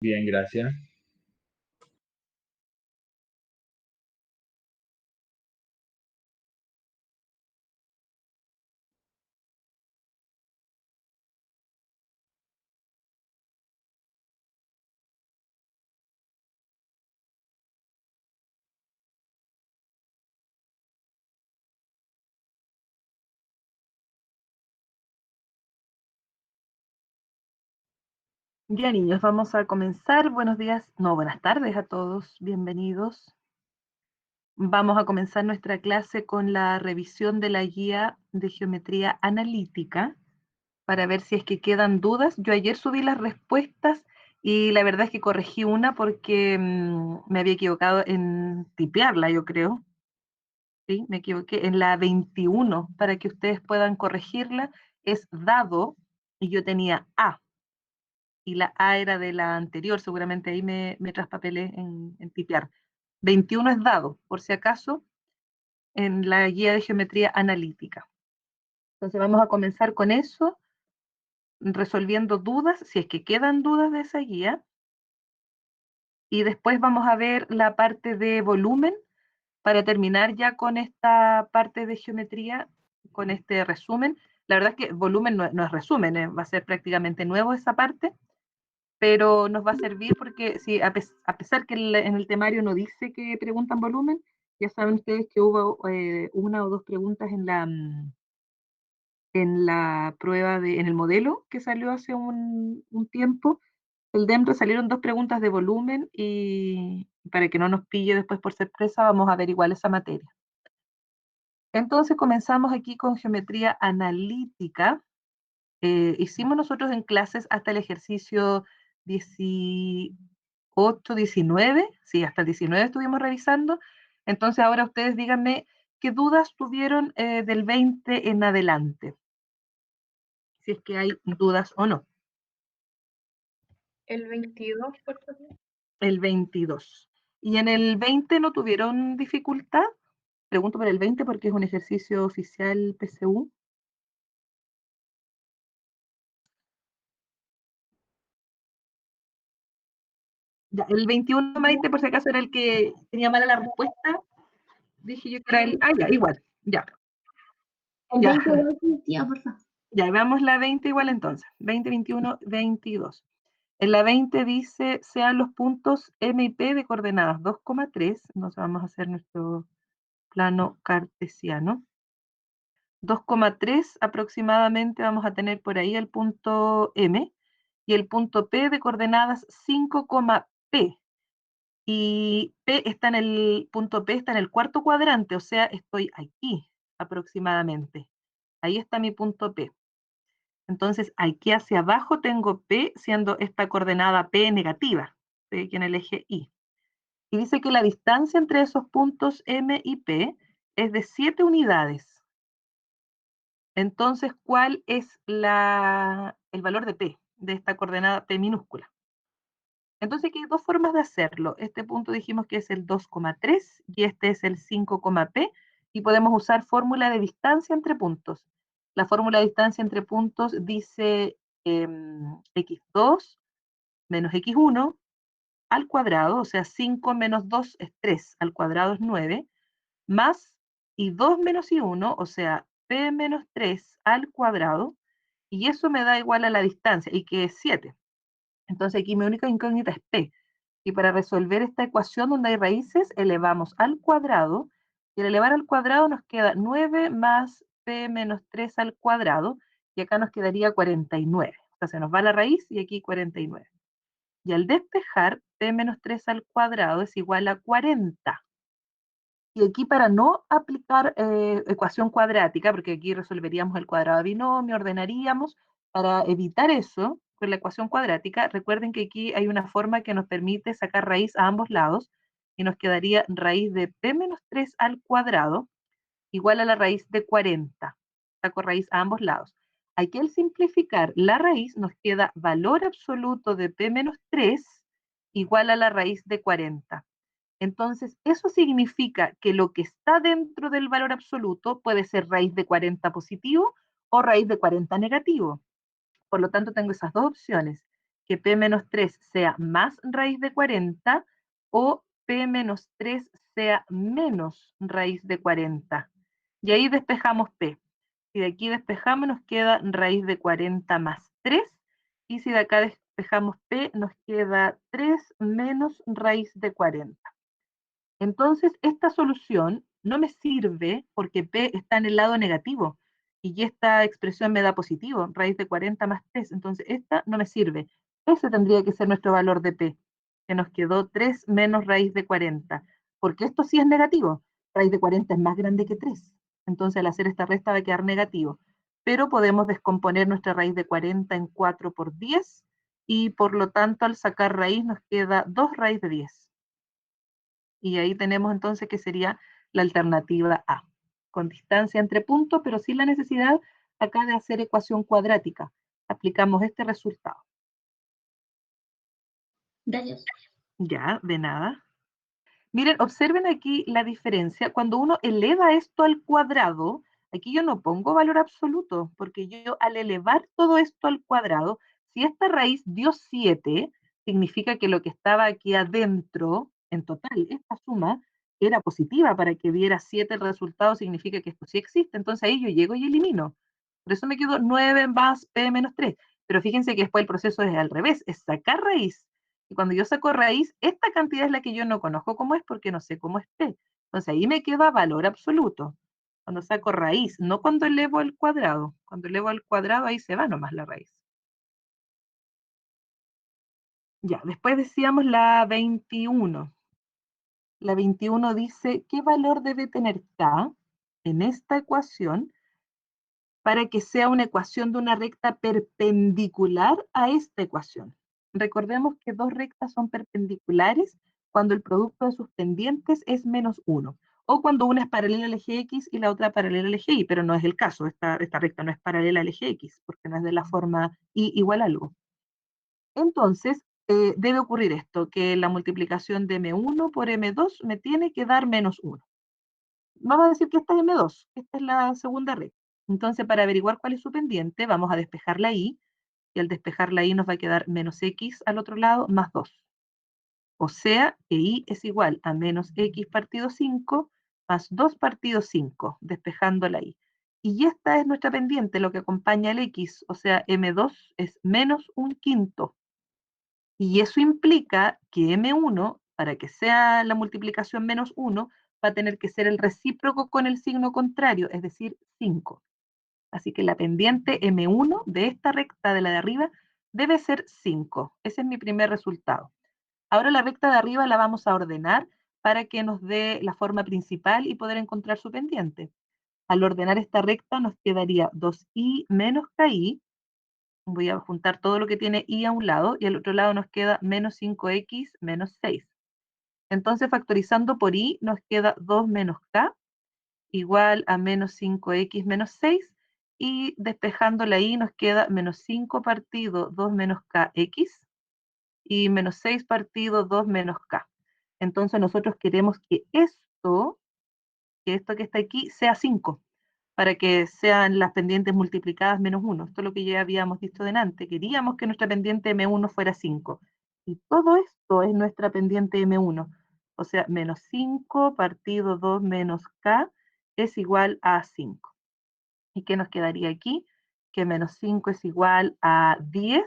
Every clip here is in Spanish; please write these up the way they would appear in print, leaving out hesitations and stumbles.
Bien, gracias. Ya, niños, vamos a comenzar. Buenos días, no, buenas tardes a todos, bienvenidos. Vamos a comenzar nuestra clase con la revisión de la guía de geometría analítica para ver si es que quedan dudas. Yo ayer subí las respuestas y la verdad es que corregí una porque me había equivocado en tipearla, yo creo. Sí, me equivoqué en la 21 para que ustedes puedan corregirla. Es dado y yo tenía A. Y la A era de la anterior, seguramente ahí me traspapelé en tipear. 21 es dado, por si acaso, en la guía de geometría analítica. Entonces vamos a comenzar con eso, resolviendo dudas, si es que quedan dudas de esa guía, y después vamos a ver la parte de volumen para terminar ya con esta parte de geometría, con este resumen. La verdad es que volumen no es resumen, va a ser prácticamente nuevo esa parte, pero nos va a servir porque si a pesar que en el temario no dice que preguntan volumen, ya saben ustedes que hubo una o dos preguntas en la prueba en el modelo que salió hace un tiempo. El DEMRE salieron dos preguntas de volumen y para que no nos pille después por sorpresa, vamos a ver igual esa materia. Entonces comenzamos aquí con geometría analítica. Hicimos nosotros en clases hasta el ejercicio 18, 19, sí, hasta el 19 estuvimos revisando. Entonces ahora ustedes díganme qué dudas tuvieron del 20 en adelante, si es que hay dudas o no. El 22, por favor. El 22. ¿Y en el 20 no tuvieron dificultad? Pregunto por el 20 porque es un ejercicio oficial PSU. Ya, el 21, Maite, por si acaso era el que tenía mala la respuesta. Dije yo que era el. Ah, ya, igual. Ya. El Ya. 22, tía, por favor. Ya, veamos la 20 igual entonces. 20, 21, 22. En la 20 dice, sean los puntos M y P de coordenadas 2,3. Nos vamos a hacer nuestro plano cartesiano. 2,3 aproximadamente vamos a tener por ahí el punto M y el punto P de coordenadas 5,P. Y P está en el punto P está en el cuarto cuadrante, o sea, estoy aquí aproximadamente. Ahí está mi punto P. Entonces, aquí hacia abajo tengo P, siendo esta coordenada P negativa, estoy aquí en el eje Y. Y dice que la distancia entre esos puntos M y P es de 7 unidades. Entonces, ¿cuál es el valor de P, de esta coordenada P minúscula? Entonces aquí hay dos formas de hacerlo. Este punto dijimos que es el 2,3 y este es el 5,P y podemos usar fórmula de distancia entre puntos. La fórmula de distancia entre puntos dice x2 menos x1 al cuadrado, o sea, 5 menos 2 es 3, al cuadrado es 9, más y2 menos y1, o sea, p menos 3 al cuadrado, y eso me da igual a la distancia, y que es 7. Entonces aquí mi única incógnita es p. Y para resolver esta ecuación donde hay raíces, elevamos al cuadrado, y al elevar al cuadrado nos queda 9 más p menos 3 al cuadrado, y acá nos quedaría 49. O sea, se nos va la raíz y aquí 49. Y al despejar, p menos 3 al cuadrado es igual a 40. Y aquí para no aplicar ecuación cuadrática, porque aquí resolveríamos el cuadrado de binomio, ordenaríamos, para evitar eso, con la ecuación cuadrática, recuerden que aquí hay una forma que nos permite sacar raíz a ambos lados, y nos quedaría raíz de p menos 3 al cuadrado, igual a la raíz de 40. Saco raíz a ambos lados. Aquí al simplificar la raíz nos queda valor absoluto de p menos 3 igual a la raíz de 40. Entonces, eso significa que lo que está dentro del valor absoluto puede ser raíz de 40 positivo o raíz de 40 negativo. Por lo tanto, tengo esas dos opciones. que p menos 3 sea más raíz de 40 o p menos 3 sea menos raíz de 40. Y ahí despejamos p. Si de aquí despejamos, nos queda raíz de 40 más 3. Y si de acá despejamos p, nos queda 3 menos raíz de 40. Entonces, esta solución no me sirve porque p está en el lado negativo y esta expresión me da positivo, raíz de 40 más 3. Entonces, esta no me sirve. Ese tendría que ser nuestro valor de p, que nos quedó 3 menos raíz de 40, porque esto sí es negativo. Raíz de 40 es más grande que 3. Entonces, al hacer esta resta va a quedar negativo. Pero podemos descomponer nuestra raíz de 40 en 4 por 10 y por lo tanto, al sacar raíz nos queda 2 raíz de 10. Y ahí tenemos entonces que sería la alternativa A, con distancia entre puntos, pero sin la necesidad acá de hacer ecuación cuadrática. Aplicamos este resultado. Gracias. Ya, de nada. Miren, observen aquí la diferencia. Cuando uno eleva esto al cuadrado, aquí yo no pongo valor absoluto, porque yo al elevar todo esto al cuadrado, si esta raíz dio 7, significa que lo que estaba aquí adentro, en total, esta suma, era positiva. Para que diera 7 el resultado, significa que esto sí existe. Entonces ahí yo llego y elimino. Por eso me quedo 9 más p menos 3. Pero fíjense que después el proceso es al revés, es sacar raíz. Y cuando yo saco raíz, esta cantidad es la que yo no conozco cómo es porque no sé cómo esté. Entonces ahí me queda valor absoluto. Cuando saco raíz, no cuando elevo al cuadrado. Cuando elevo al cuadrado, ahí se va nomás la raíz. Ya, después decíamos la 21. La 21 dice, ¿qué valor debe tener K en esta ecuación para que sea una ecuación de una recta perpendicular a esta ecuación? Recordemos que dos rectas son perpendiculares cuando el producto de sus pendientes es menos 1, o cuando una es paralela al eje X y la otra paralela al eje Y, pero no es el caso. Esta recta no es paralela al eje X, porque no es de la forma Y igual a algo. Entonces, debe ocurrir esto, que la multiplicación de M1 por M2 me tiene que dar menos 1. Vamos a decir que esta es M2, esta es la segunda recta. Entonces, para averiguar cuál es su pendiente, vamos a despejar la Y, y al despejar la Y nos va a quedar menos X al otro lado más 2. O sea, que Y es igual a menos X partido 5 más 2 partido 5, despejando la Y. Y esta es nuestra pendiente, lo que acompaña al X, o sea, M2 es menos un quinto. Y eso implica que M1, para que sea la multiplicación menos 1, va a tener que ser el recíproco con el signo contrario, es decir, 5. Así que la pendiente M1 de esta recta de la de arriba debe ser 5. Ese es mi primer resultado. Ahora la recta de arriba la vamos a ordenar para que nos dé la forma principal y poder encontrar su pendiente. Al ordenar esta recta nos quedaría 2i menos ki. Voy a juntar todo lo que tiene i a un lado y al otro lado nos queda menos 5x menos 6. Entonces factorizando por i nos queda 2 menos k igual a menos 5x menos 6 y despejando la i nos queda menos 5 partido 2 menos kx y menos 6 partido 2 menos k. Entonces nosotros queremos que esto que está aquí sea 5, para que sean las pendientes multiplicadas menos 1. Esto es lo que ya habíamos visto delante. Queríamos que nuestra pendiente M1 fuera 5. Y todo esto es nuestra pendiente M1. O sea, menos 5 partido 2 menos K es igual a 5. ¿Y qué nos quedaría aquí? Que menos 5 es igual a 10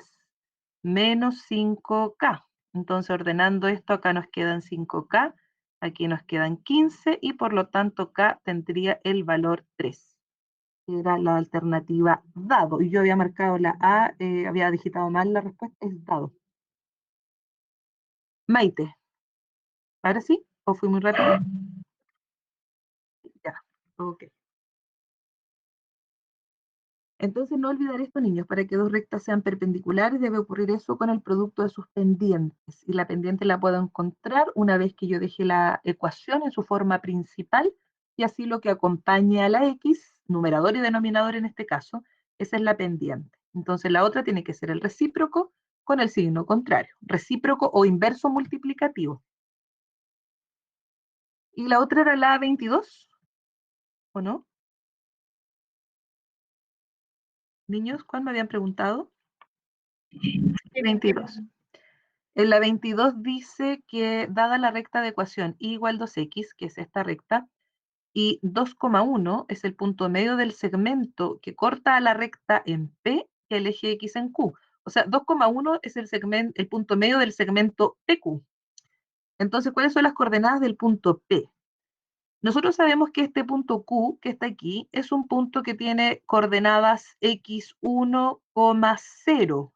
menos 5K. Entonces, ordenando esto, acá nos quedan 5K, aquí nos quedan 15 y por lo tanto K tendría el valor 3. Era la alternativa dado. Y yo había marcado la A, había digitado mal la respuesta, es dado. Maite, ¿ahora sí? ¿O fui muy rápido? Ya, ok. Entonces no olvidar esto, niños, para que dos rectas sean perpendiculares debe ocurrir eso con el producto de sus pendientes. Y la pendiente la puedo encontrar una vez que yo deje la ecuación en su forma principal y así lo que acompañe a la x, numerador y denominador en este caso, esa es la pendiente. Entonces la otra tiene que ser el recíproco con el signo contrario, recíproco o inverso multiplicativo. Y la otra era la 22, ¿o no? Niños, ¿cuál me habían preguntado? 22. En la 22 dice que dada la recta de ecuación y igual 2x, que es esta recta, y 2,1 es el punto medio del segmento que corta a la recta en P y el eje X en Q. O sea, 2,1 es el punto medio del segmento PQ. Entonces, ¿cuáles son las coordenadas del punto P? Nosotros sabemos que este punto Q, que está aquí, es un punto que tiene coordenadas x1, 0.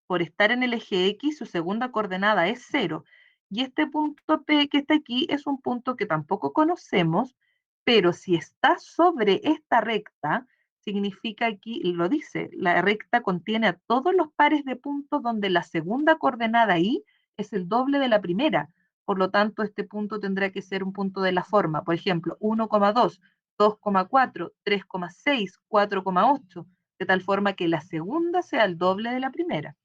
Por estar en el eje X, su segunda coordenada es 0. Y este punto P que está aquí es un punto que tampoco conocemos, pero si está sobre esta recta, significa aquí, lo dice, la recta contiene a todos los pares de puntos donde la segunda coordenada I es el doble de la primera. Por lo tanto, este punto tendrá que ser un punto de la forma. Por ejemplo, 1,2, 2,4, 3,6, 4,8, de tal forma que la segunda sea el doble de la primera.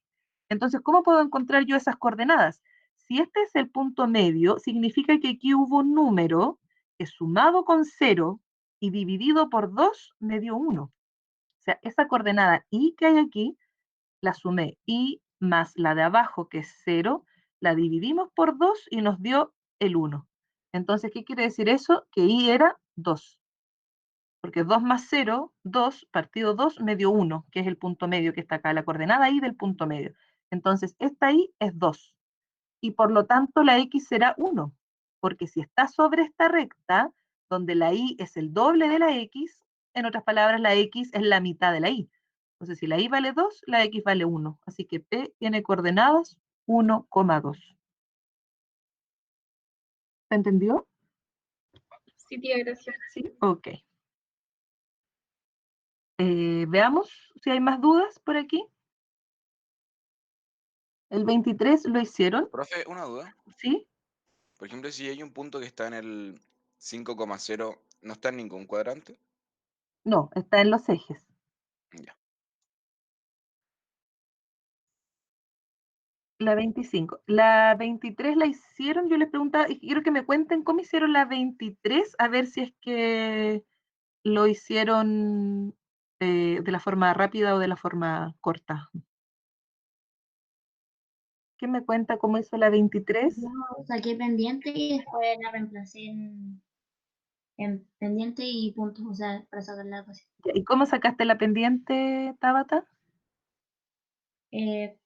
Entonces, ¿cómo puedo encontrar yo esas coordenadas? Si este es el punto medio, significa que aquí hubo un número que sumado con 0 y dividido por 2 me dio 1. O sea, esa coordenada i que hay aquí, la sumé i más la de abajo, que es 0, la dividimos por 2 y nos dio el 1. Entonces, ¿qué quiere decir eso? Que i era 2. Porque 2 más 0, 2, partido 2, me dio 1, que es el punto medio que está acá, la coordenada i del punto medio. Entonces, esta i es 2. Y por lo tanto, la x será 1. Porque si está sobre esta recta, donde la y es el doble de la x, en otras palabras, la x es la mitad de la y. Entonces, si la y vale 2, la x vale 1. Así que P tiene coordenadas 1,2. ¿Se entendió? Sí, tía, gracias. Sí. Ok. Veamos si hay más dudas por aquí. El 23 lo hicieron, Profe, una duda. ¿sí? Por ejemplo, si hay un punto que está en el 5,0, ¿no está en ningún cuadrante? No, está en los ejes. Ya. La 25. La 23 la hicieron, yo les preguntaba, y quiero que me cuenten cómo hicieron la 23, a ver si es que lo hicieron de la forma rápida o de la forma corta. ¿Quién me cuenta cómo hizo la 23? Yo saqué pendiente y después la reemplacé en pendiente y puntos, o sea, para sacar la ecuación. ¿Y cómo sacaste la pendiente, Tabata?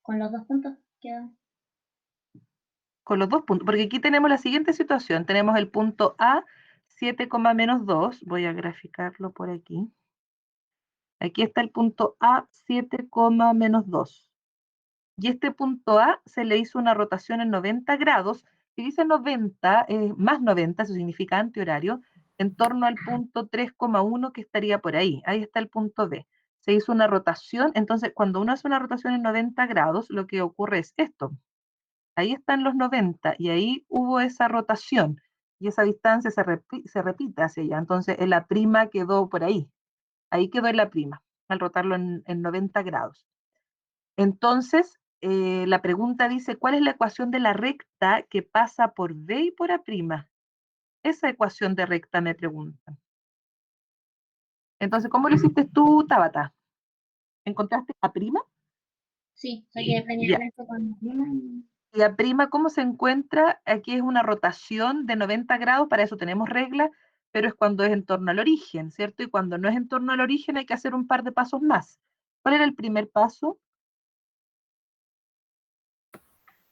Con los dos puntos quedan. Con los dos puntos, porque aquí tenemos la siguiente situación. Tenemos el punto A, 7, menos 2. Voy a graficarlo por aquí. Aquí está el punto A, 7, menos 2. Y este punto A se le hizo una rotación en 90 grados. Si dice 90, más 90, eso significa antihorario, en torno al punto 3,1 que estaría por ahí. Ahí está el punto B. Se hizo una rotación, entonces cuando uno hace una rotación en 90 grados, lo que ocurre es esto. Ahí están los 90 y ahí hubo esa rotación y esa distancia se repite hacia allá. Entonces la prima quedó por ahí. Ahí quedó en la prima, al rotarlo en 90 grados. Entonces, la pregunta dice, ¿cuál es la ecuación de la recta que pasa por B y por A'? Esa ecuación de recta me preguntan. Entonces, ¿cómo lo hiciste tú, Tabata? ¿Encontraste A'? Sí, saqué Ya. pendiente con la prima y Y A', ¿cómo se encuentra? Aquí es una rotación de 90 grados, para eso tenemos regla, pero es cuando es en torno al origen, ¿cierto? Y cuando no es en torno al origen hay que hacer un par de pasos más. ¿Cuál era el primer paso?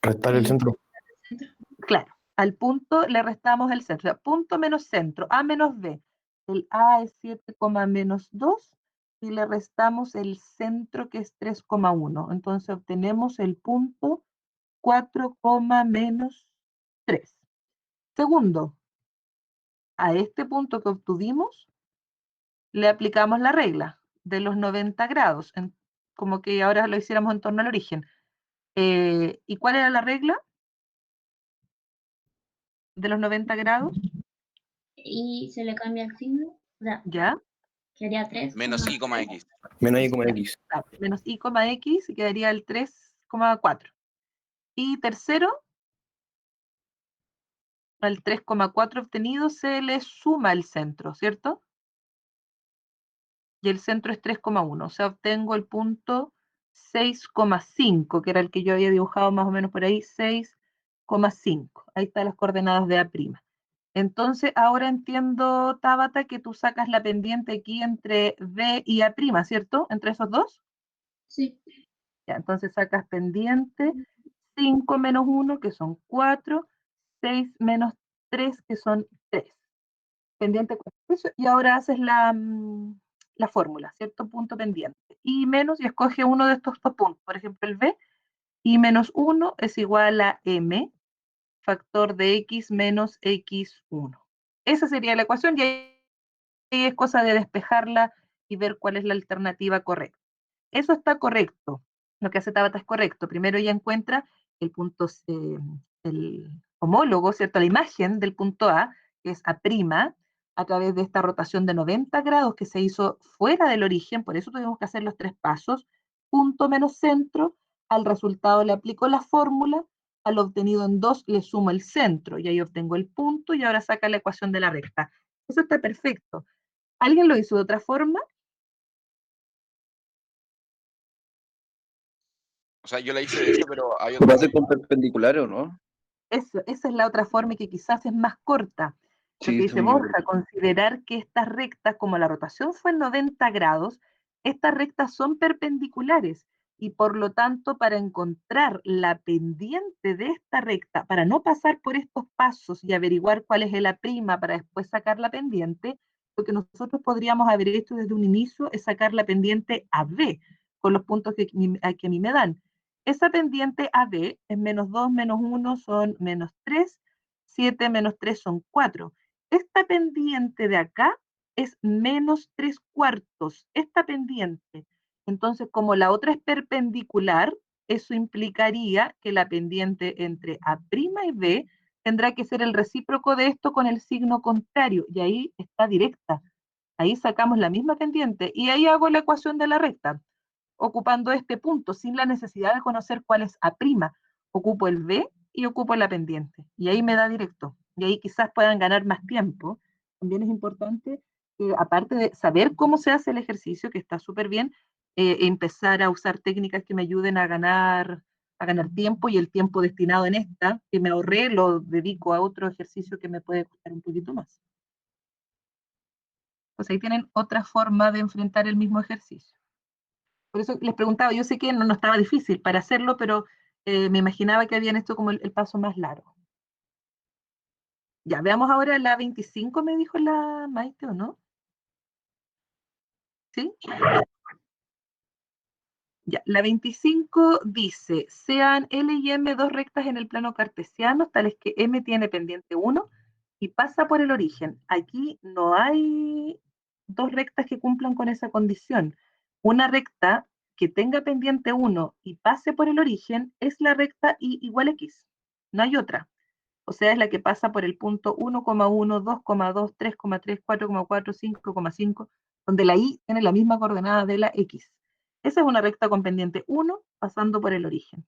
Restar el centro. centro. Claro, al punto le restamos el centro. O sea, punto menos centro, A menos B. El A es 7, menos 2 y le restamos el centro que es 3,1. Entonces obtenemos el punto 4, menos 3. Segundo, a este punto que obtuvimos le aplicamos la regla de los 90 grados, como que ahora lo hiciéramos en torno al origen. ¿Y cuál era la regla de los 90 grados? Y se le cambia el signo, o sea, ¿Ya? quedaría 3, Menos i, x. Menos y como X. Claro, menos i, x y quedaría el 3,4. Y tercero, al 3,4 obtenido se le suma el centro, ¿cierto? Y el centro es 3,1, o sea, obtengo el punto 6,5, que era el que yo había dibujado más o menos por ahí, 6,5. Ahí están las coordenadas de A'. Entonces, ahora entiendo, Tabata, que tú sacas la pendiente aquí entre B y A', ¿cierto? Entre esos dos. Sí. Ya, entonces sacas pendiente 5 menos 1, que son 4, 6 menos 3, que son 3. Pendiente 4. Y ahora haces la fórmula, ¿cierto? Punto pendiente. Y menos, y escoge uno de estos dos puntos, por ejemplo el B, y menos 1 es igual a M, factor de X menos X1. Esa sería la ecuación, y ahí es cosa de despejarla y ver cuál es la alternativa correcta. Eso está correcto. Lo que hace Tabata es correcto. Primero ella encuentra el punto, el homólogo, ¿cierto? La imagen del punto A, que es A', a través de esta rotación de 90 grados que se hizo fuera del origen, por eso tuvimos que hacer los 3 pasos, punto menos centro, al resultado le aplico la fórmula, al obtenido en 2 le sumo el centro, y ahí obtengo el punto, y ahora saca la ecuación de la recta. Eso está perfecto. ¿Alguien lo hizo de otra forma? O sea, yo la hice de esa, pero hay ¿Lo otra hace con forma. perpendiculares o no? Esa es la otra forma y que quizás es más corta. Lo Sí, que dice según yo. Borja, considerar que estas rectas, como la rotación fue en 90 grados, estas rectas son perpendiculares y por lo tanto para encontrar la pendiente de esta recta, para no pasar por estos pasos y averiguar cuál es la prima para después sacar la pendiente, lo que nosotros podríamos haber hecho desde un inicio es sacar la pendiente AB con los puntos que a mí me dan. Esa pendiente AB es menos 2 menos 1 son menos 3, 7 menos 3 son 4. Esta pendiente de acá es menos 3 cuartos, esta pendiente. Entonces, como la otra es perpendicular, eso implicaría que la pendiente entre A' y B tendrá que ser el recíproco de esto con el signo contrario, y ahí está directa. Ahí sacamos la misma pendiente, y ahí hago la ecuación de la recta ocupando este punto, sin la necesidad de conocer cuál es A'. Ocupo el B y ocupo la pendiente. Y ahí me da directo. Y ahí quizás puedan ganar más tiempo. También es importante que, aparte de saber cómo se hace el ejercicio, que está súper bien, empezar a usar técnicas que me ayuden a ganar tiempo, y el tiempo destinado en esta, que me ahorré, lo dedico a otro ejercicio que me puede costar un poquito más. Pues ahí tienen otra forma de enfrentar el mismo ejercicio. Por eso les preguntaba, yo sé que no estaba difícil para hacerlo, pero me imaginaba que habían esto como el paso más largo. Ya, veamos ahora la 25, me dijo la Maite, ¿o no? ¿Sí? Ya, la 25 dice, sean L y M dos rectas en el plano cartesiano, tales que M tiene pendiente 1 y pasa por el origen. Aquí no hay dos rectas que cumplan con esa condición. Una recta que tenga pendiente 1 y pase por el origen es la recta Y igual X. No hay otra. O sea, es la que pasa por el punto 1,1, 2,2, 3,3, 4,4, 5,5, donde la Y tiene la misma coordenada de la X. Esa es una recta con pendiente 1 pasando por el origen.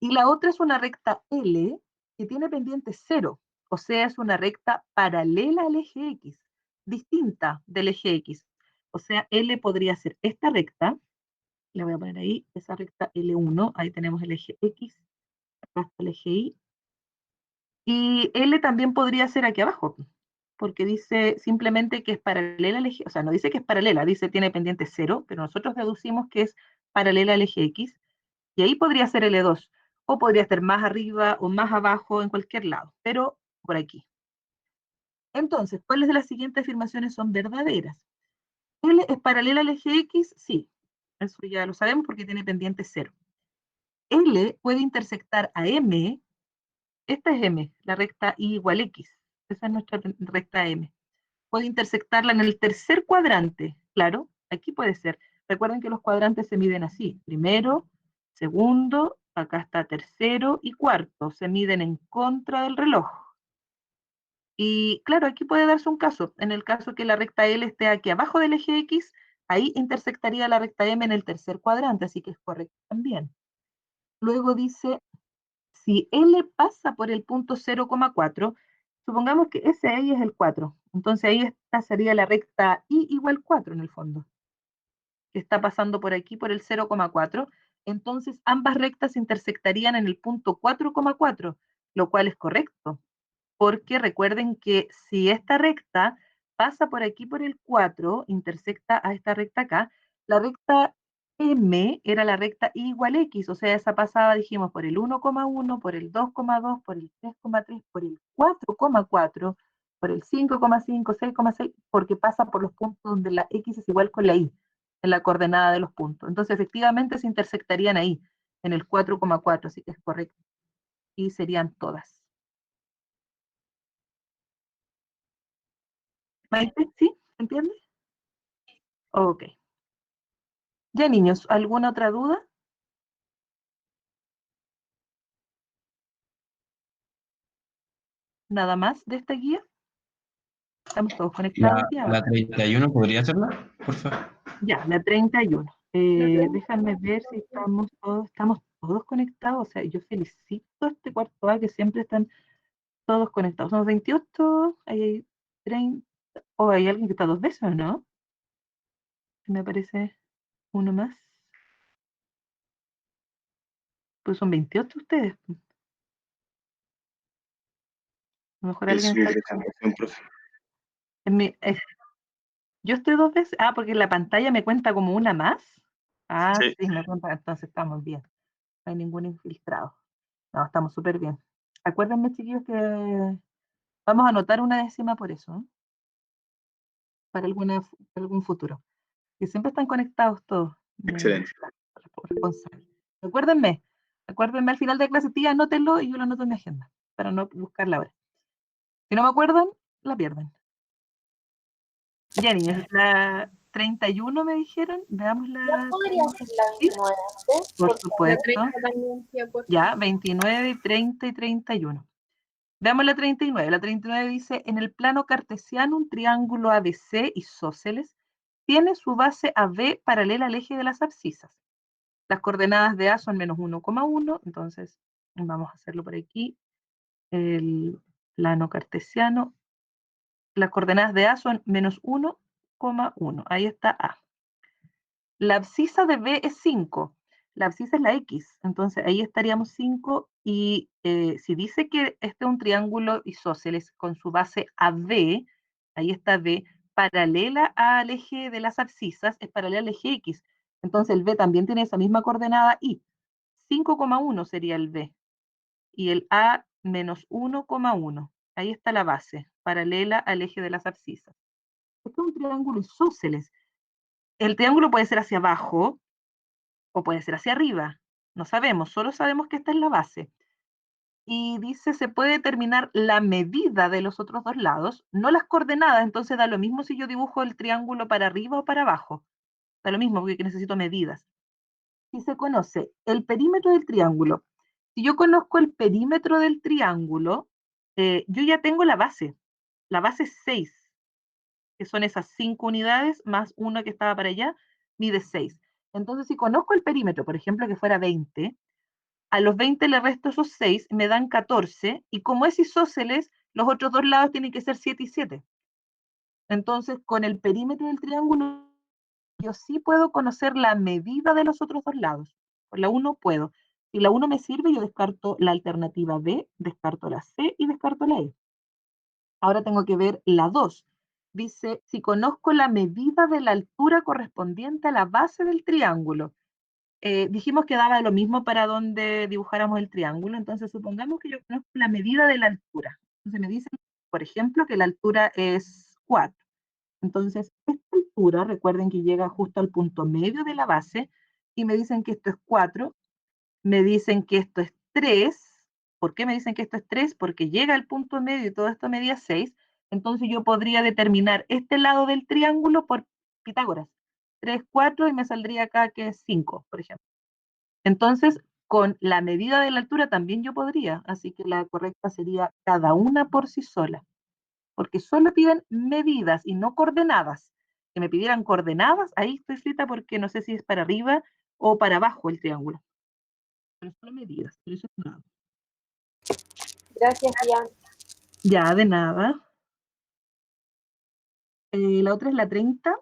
Y la otra es una recta L que tiene pendiente 0, o sea, es una recta paralela al eje X, distinta del eje X. O sea, L podría ser esta recta, le voy a poner ahí, esa recta L1, ahí tenemos el eje X, acá está el eje Y, y L también podría ser aquí abajo, porque dice simplemente que es paralela al eje, o sea, no dice que es paralela, dice tiene pendiente 0, pero nosotros deducimos que es paralela al eje X, y ahí podría ser L2, o podría estar más arriba o más abajo en cualquier lado, pero por aquí. Entonces, ¿cuáles de las siguientes afirmaciones son verdaderas? L es paralela al eje X, sí, eso ya lo sabemos porque tiene pendiente 0. L puede intersectar a M. Esta es M, la recta Y igual X. Esa es nuestra recta M. Puede intersectarla en el tercer cuadrante. Claro, aquí puede ser. Recuerden que los cuadrantes se miden así. Primero, segundo, acá está tercero y cuarto. Se miden en contra del reloj. Y claro, aquí puede darse un caso. En el caso que la recta L esté aquí abajo del eje X, ahí intersectaría la recta M en el tercer cuadrante, así que es correcto también. Luego dice, si L pasa por el punto 0,4, supongamos que ese ahí es el 4. Entonces ahí esta sería la recta Y igual 4 en el fondo. que está pasando por aquí, por el 0,4, entonces ambas rectas intersectarían en el punto 4,4, lo cual es correcto, porque recuerden que si esta recta pasa por aquí por el 4, intersecta a esta recta acá, la recta M era la recta Y igual X, o sea, esa pasaba, dijimos, por el 1,1, por el 2,2, por el 3,3, por el 4,4, por el 5,5, 6,6, porque pasa por los puntos donde la X es igual con la Y, en la coordenada de los puntos. Entonces, efectivamente, se intersectarían ahí, en el 4,4, así que es correcto. Y serían todas. Maite, ¿sí? ¿Entiendes? Ok. Ya, niños, ¿alguna otra duda? ¿Nada más de esta guía? ¿Estamos todos conectados La, ya? la 31, ¿podría hacerla? Por favor. Ya, la 31. Déjame ver si estamos todos conectados. O sea, yo felicito a este cuarto A que siempre están todos conectados. Somos 28, ahí hay 30, o hay alguien que está dos veces, ¿o no? Me parece uno más. Pues son 28 ustedes. A lo mejor Es alguien mi está... presentación, profe. en mi- eh, yo estoy dos veces. Ah, porque la pantalla me cuenta como una más. Ah, Sí. sí, me cuenta, entonces estamos bien. No hay ningún infiltrado. No, estamos súper bien. Acuérdenme, chiquillos, que vamos a anotar una décima por eso, ¿eh? Para para algún futuro. Que siempre están conectados todos. Excelente. Responsable. Acuérdenme al final de clase, tía, anótenlo y yo lo anoto en mi agenda, para no buscar la hora. Si no me acuerdan, la pierden. Ya, niños, la 31 me dijeron, veamos ¿No la... podría ser la ¿Sí? 29 antes? Por Porque La supuesto. 30 también, sí, por Ya, 29, 30 y 31. Veamos la 39. La 39 dice, en el plano cartesiano, un triángulo ABC isósceles tiene su base AB paralela al eje de las abscisas. Las coordenadas de A son menos 1,1, entonces vamos a hacerlo por aquí. El plano cartesiano, las coordenadas de A son menos 1,1. Ahí está A. La abscisa de B es 5. La abscisa es la X. Entonces ahí estaríamos 5. Y si dice que este es un triángulo isósceles con su base AB, ahí está B, paralela al eje de las abscisas, es paralela al eje X. Entonces el B también tiene esa misma coordenada Y. 5,1 sería el B. Y el A menos 1,1. Ahí está la base, paralela al eje de las abscisas. Este es un triángulo isósceles. El triángulo puede ser hacia abajo o puede ser hacia arriba. No sabemos, solo sabemos que esta es la base. Y dice, se puede determinar la medida de los otros dos lados, no las coordenadas, entonces da lo mismo si yo dibujo el triángulo para arriba o para abajo. Da lo mismo porque necesito medidas. Si se conoce el perímetro del triángulo, si yo conozco el perímetro del triángulo, yo ya tengo la base. La base es 6, que son esas 5 unidades más una que estaba para allá, mide 6. Entonces, si conozco el perímetro, por ejemplo, que fuera 20, a los 20 le resto esos 6, me dan 14, y como es isósceles, los otros dos lados tienen que ser 7 y 7. Entonces, con el perímetro del triángulo, yo sí puedo conocer la medida de los otros dos lados. Por la 1 puedo. Si la 1 me sirve, yo descarto la alternativa B, descarto la C y descarto la E. Ahora tengo que ver la 2. Dice, si conozco la medida de la altura correspondiente a la base del triángulo. Dijimos que daba lo mismo para donde dibujáramos el triángulo, entonces supongamos que yo conozco la medida de la altura. Entonces me dicen, por ejemplo, que la altura es 4. Entonces, esta altura, recuerden que llega justo al punto medio de la base, y me dicen que esto es 4, me dicen que esto es 3. ¿Por qué me dicen que esto es 3? Porque llega al punto medio y todo esto medía 6. Entonces yo podría determinar este lado del triángulo por Pitágoras. 3, 4 y me saldría acá que es 5, por ejemplo. Entonces, con la medida de la altura también yo podría, así que la correcta sería cada una por sí sola, porque solo piden medidas y no coordenadas. Que me pidieran coordenadas, ahí estoy frita porque no sé si es para arriba o para abajo el triángulo. Pero solo medidas, por eso es nada. Gracias, tía. Ya, de nada. La otra es la 30.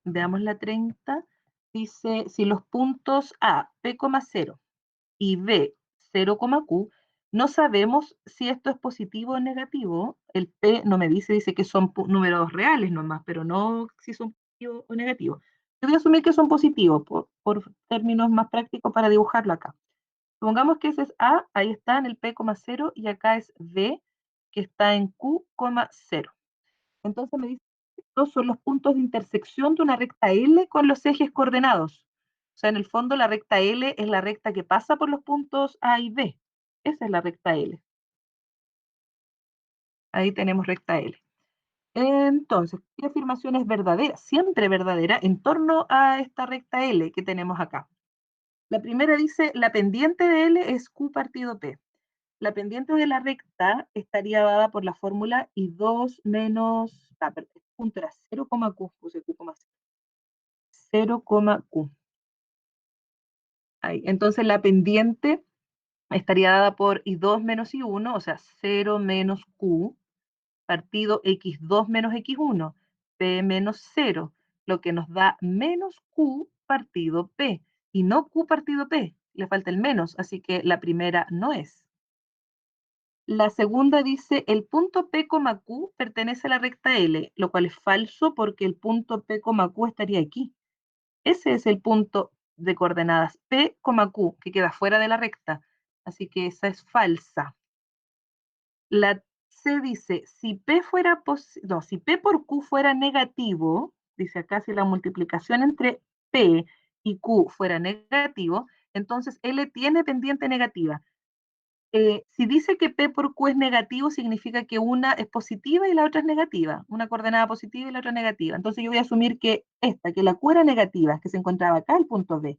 Veamos la 30. dice, si los puntos A, P,0 y B, 0,Q, no sabemos si esto es positivo o negativo. El P no me dice, dice que son números reales nomás, pero no si son positivos o negativos. Yo voy a asumir que son positivos por términos más prácticos para dibujarlo acá. Supongamos que ese es A, ahí está en el P,0 y acá es B, que está en Q,0. Entonces me dice que estos son los puntos de intersección de una recta L con los ejes coordenados. O sea, en el fondo la recta L es la recta que pasa por los puntos A y B. Esa es la recta L. Ahí tenemos recta L. Entonces, ¿qué afirmación es verdadera? Siempre verdadera en torno a esta recta L que tenemos acá. La primera dice, la pendiente de L es Q partido P. La pendiente de la recta estaría dada por la fórmula I2 menos, perdón, el punto era 0,Q, puse Q,0. 0,Q. Ahí. Entonces la pendiente estaría dada por I2 menos I1, o sea, 0 menos Q, partido X2 menos X1, P menos 0, lo que nos da menos Q partido P, y no Q partido P, le falta el menos, así que la primera no es. La segunda dice, el punto P, Q pertenece a la recta L, lo cual es falso porque el punto P, Q estaría aquí. Ese es el punto de coordenadas P, Q, que queda fuera de la recta. Así que esa es falsa. La C dice, si P si P por Q fuera negativo, dice acá, si la multiplicación entre P y Q fuera negativo, entonces L tiene pendiente negativa. Si dice que P por Q es negativo, significa que una es positiva y la otra es negativa. Una coordenada positiva y la otra negativa. Entonces yo voy a asumir que que la Q era negativa, que se encontraba acá, el punto B.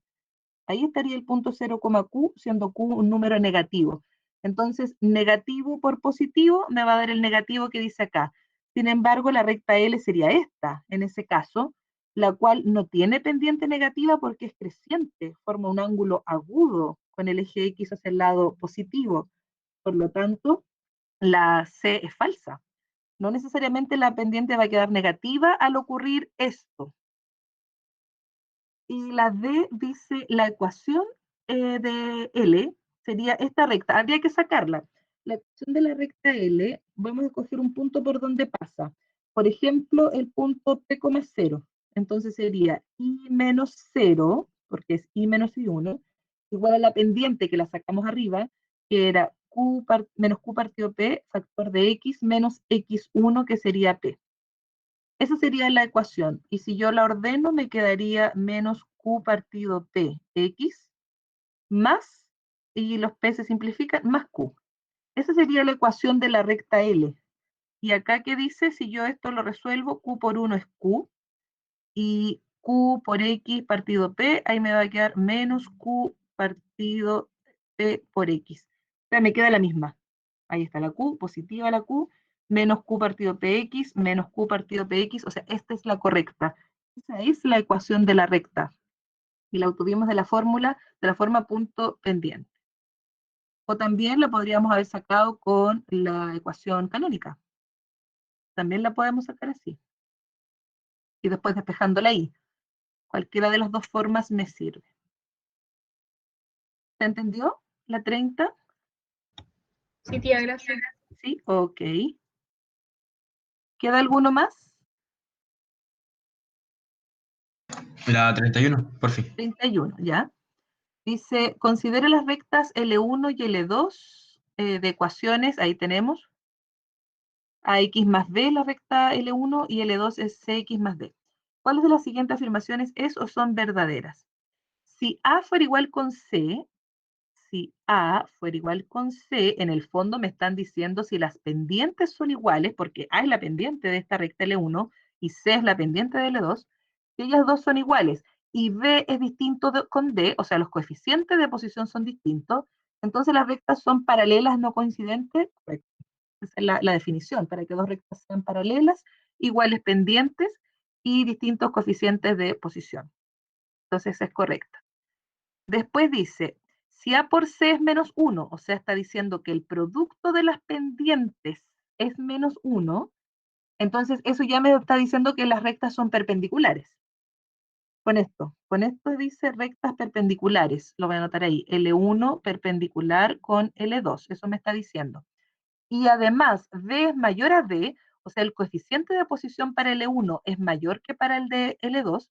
Ahí estaría el punto 0,Q, siendo Q un número negativo. Entonces, negativo por positivo me va a dar el negativo que dice acá. Sin embargo, la recta L sería esta, en ese caso, la cual no tiene pendiente negativa porque es creciente, forma un ángulo agudo con el eje X hacia el lado positivo. Por lo tanto, la C es falsa. No necesariamente la pendiente va a quedar negativa al ocurrir esto. Y la D dice la ecuación de L sería esta recta. Habría que sacarla. La ecuación de la recta L, vamos a coger un punto por donde pasa. Por ejemplo, el punto P,0. Entonces sería I menos 0, porque es I menos I1, igual a la pendiente que la sacamos arriba, que era menos Q partido P, factor de X, menos X1, que sería P. Esa sería la ecuación. Y si yo la ordeno, me quedaría menos Q partido P, X, más, y los P se simplifican, más Q. Esa sería la ecuación de la recta L. Y acá que dice, si yo esto lo resuelvo, Q por 1 es Q, y Q por X partido P, ahí me va a quedar menos Q partido P por X. O sea, me queda la misma. Ahí está la Q, positiva la Q, menos Q partido PX, menos Q partido PX, o sea, esta es la correcta. Esa es la ecuación de la recta. Y la obtuvimos de la fórmula, de la forma punto pendiente. O también la podríamos haber sacado con la ecuación canónica. También la podemos sacar así. Y después despejándola ahí. Cualquiera de las dos formas me sirve. ¿Se entendió? ¿La 30? Sí, tía, gracias. Sí, ok. ¿Queda alguno más? La 31, por fin. 31, ¿ya? Dice, considere las rectas L1 y L2 de ecuaciones, ahí tenemos. AX más B, la recta L1, y L2 es CX más D. ¿Cuáles de las siguientes afirmaciones es o son verdaderas? Si A fuera igual con C, si A fuera igual con C, en el fondo me están diciendo si las pendientes son iguales, porque A es la pendiente de esta recta L1 y C es la pendiente de L2, si ellas dos son iguales y B es distinto con D, o sea, los coeficientes de posición son distintos, entonces las rectas son paralelas no coincidentes. Correcto. Esa es la definición, para que dos rectas sean paralelas, iguales pendientes y distintos coeficientes de posición. Entonces esa es correcta. Después dice, si A por C es menos 1, o sea, está diciendo que el producto de las pendientes es menos 1, entonces eso ya me está diciendo que las rectas son perpendiculares. con esto. Con esto dice rectas perpendiculares. Lo voy a anotar ahí. L1 perpendicular con L2. Eso me está diciendo. Y además, B es mayor a D, o sea, el coeficiente de oposición para L1 es mayor que para el de L2.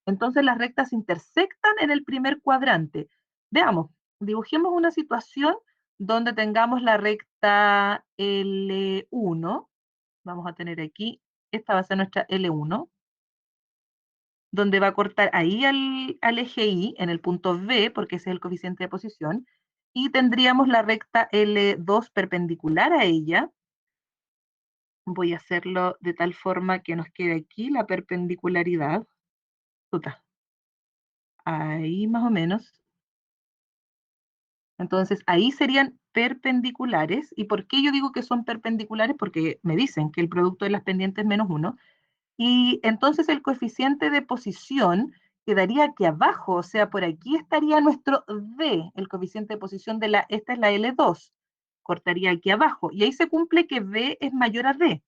Entonces las rectas se intersectan en el primer cuadrante. Veamos, dibujemos una situación donde tengamos la recta L1. Vamos a tener aquí, esta va a ser nuestra L1, donde va a cortar ahí al eje Y en el punto B, porque ese es el coeficiente de posición, y tendríamos la recta L2 perpendicular a ella. Voy a hacerlo de tal forma que nos quede aquí la perpendicularidad. Puta, ahí más o menos. Entonces, ahí serían perpendiculares. ¿Y por qué yo digo que son perpendiculares? Porque me dicen que el producto de las pendientes es menos 1. Y entonces el coeficiente de posición quedaría aquí abajo, o sea, por aquí estaría nuestro D, el coeficiente de posición de esta es la L2, cortaría aquí abajo, y ahí se cumple que B es mayor a D.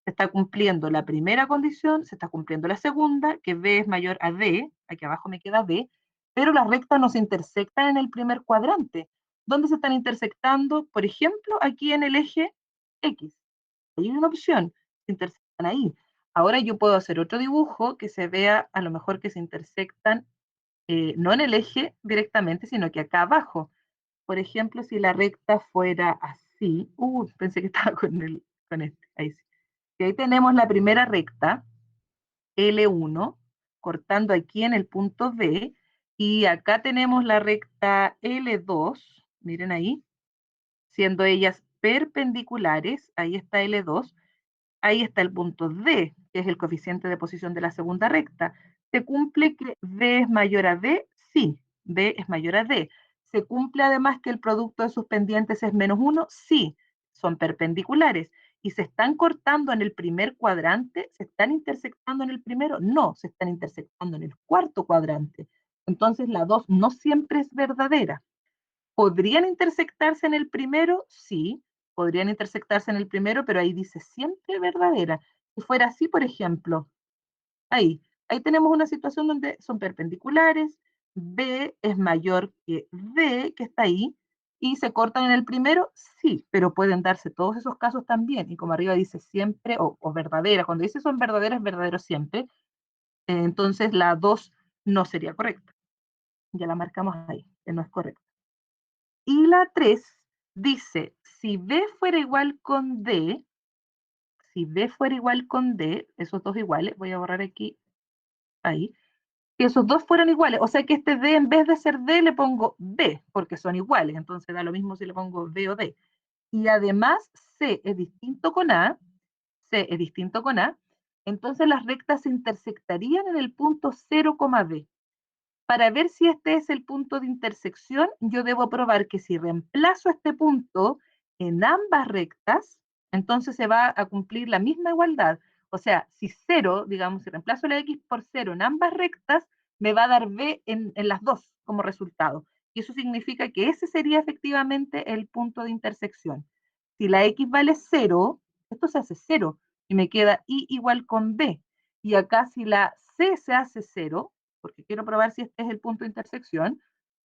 Se está cumpliendo la primera condición, se está cumpliendo la segunda, que B es mayor a D, aquí abajo me queda D, pero las rectas no se intersectan en el primer cuadrante. ¿Dónde se están intersectando? Por ejemplo, aquí en el eje X. Hay una opción, se intersectan ahí. Ahora yo puedo hacer otro dibujo que se vea a lo mejor que se intersectan, no en el eje directamente, sino que acá abajo. Por ejemplo, si la recta fuera así, pensé que estaba con este, ahí sí. Y ahí tenemos la primera recta, L1, cortando aquí en el punto B, y acá tenemos la recta L2, miren ahí, siendo ellas perpendiculares, ahí está L2, ahí está el punto D, que es el coeficiente de posición de la segunda recta. ¿Se cumple que D es mayor a D? Sí, D es mayor a D. ¿Se cumple además que el producto de sus pendientes es menos 1? Sí, son perpendiculares. ¿Y se están cortando en el primer cuadrante? ¿Se están intersectando en el primero? No, se están intersectando en el cuarto cuadrante. Entonces la 2 no siempre es verdadera. ¿Podrían intersectarse en el primero? Sí, podrían intersectarse en el primero, pero ahí dice siempre verdadera. Si fuera así, por ejemplo, ahí tenemos una situación donde son perpendiculares, B es mayor que D, que está ahí, y se cortan en el primero, sí, pero pueden darse todos esos casos también. Y como arriba dice siempre, o verdadera, cuando dice son verdaderas, es verdadero siempre, entonces la 2 no sería correcta. Ya la marcamos ahí, que no es correcta. Y la 3 dice, si B fuera igual con D, si B fuera igual con D, esos dos iguales, voy a borrar aquí, ahí, que esos dos fueran iguales, o sea que este D en vez de ser D le pongo B, porque son iguales, entonces da lo mismo si le pongo B o D. Y además C es distinto con A, C es distinto con A, entonces las rectas se intersectarían en el punto 0, B. Para ver si este es el punto de intersección, yo debo probar que si reemplazo este punto en ambas rectas, entonces se va a cumplir la misma igualdad. O sea, si 0, digamos, si reemplazo la X por 0 en ambas rectas, me va a dar B en las dos como resultado. Y eso significa que ese sería efectivamente el punto de intersección. Si la X vale 0, esto se hace 0 y me queda Y igual con B. Y acá si la C se hace 0, porque quiero probar si este es el punto de intersección,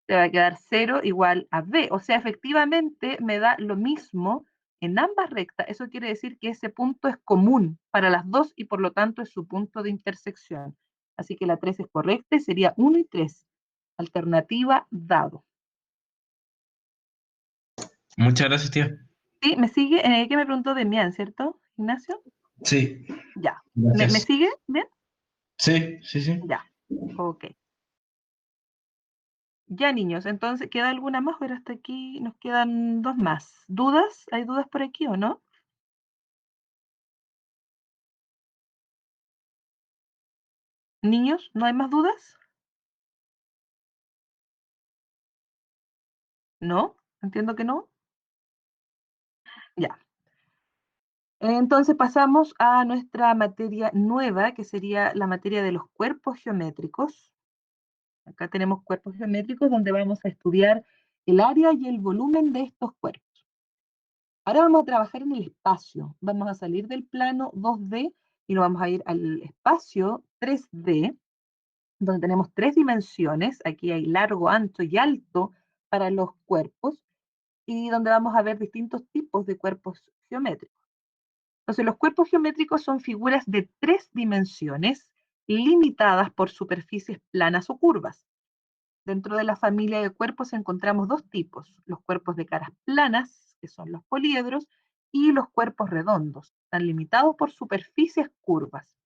te va a quedar 0 igual a B. O sea, efectivamente me da lo mismo en ambas rectas. Eso quiere decir que ese punto es común para las dos y por lo tanto es su punto de intersección. Así que la 3 es correcta y sería 1 y 3. Alternativa dado. Muchas gracias, tía. ¿Sí? ¿Me sigue? ¿Qué me preguntó Demián, cierto, Ignacio? Sí, Ya. ¿Me gracias. sigue? ¿Bien? Sí, sí, sí. Ya. Ok. Ya, niños, entonces, ¿queda alguna más? Pero hasta aquí nos quedan dos más. ¿Dudas? ¿Hay dudas por aquí o no? Niños, ¿no hay más dudas? ¿No? Entiendo que no. Ya. Entonces pasamos a nuestra materia nueva, que sería la materia de los cuerpos geométricos. Acá tenemos cuerpos geométricos donde vamos a estudiar el área y el volumen de estos cuerpos. Ahora vamos a trabajar en el espacio. Vamos a salir del plano 2D y nos vamos a ir al espacio 3D. donde tenemos 3 dimensiones. Aquí hay largo, ancho y alto para los cuerpos, y donde vamos a ver distintos tipos de cuerpos geométricos. Entonces, los cuerpos geométricos son figuras de 3 dimensiones limitadas por superficies planas o curvas. Dentro de la familia de cuerpos encontramos 2 tipos: los cuerpos de caras planas, que son los poliedros, y los cuerpos redondos, están limitados por superficies curvas.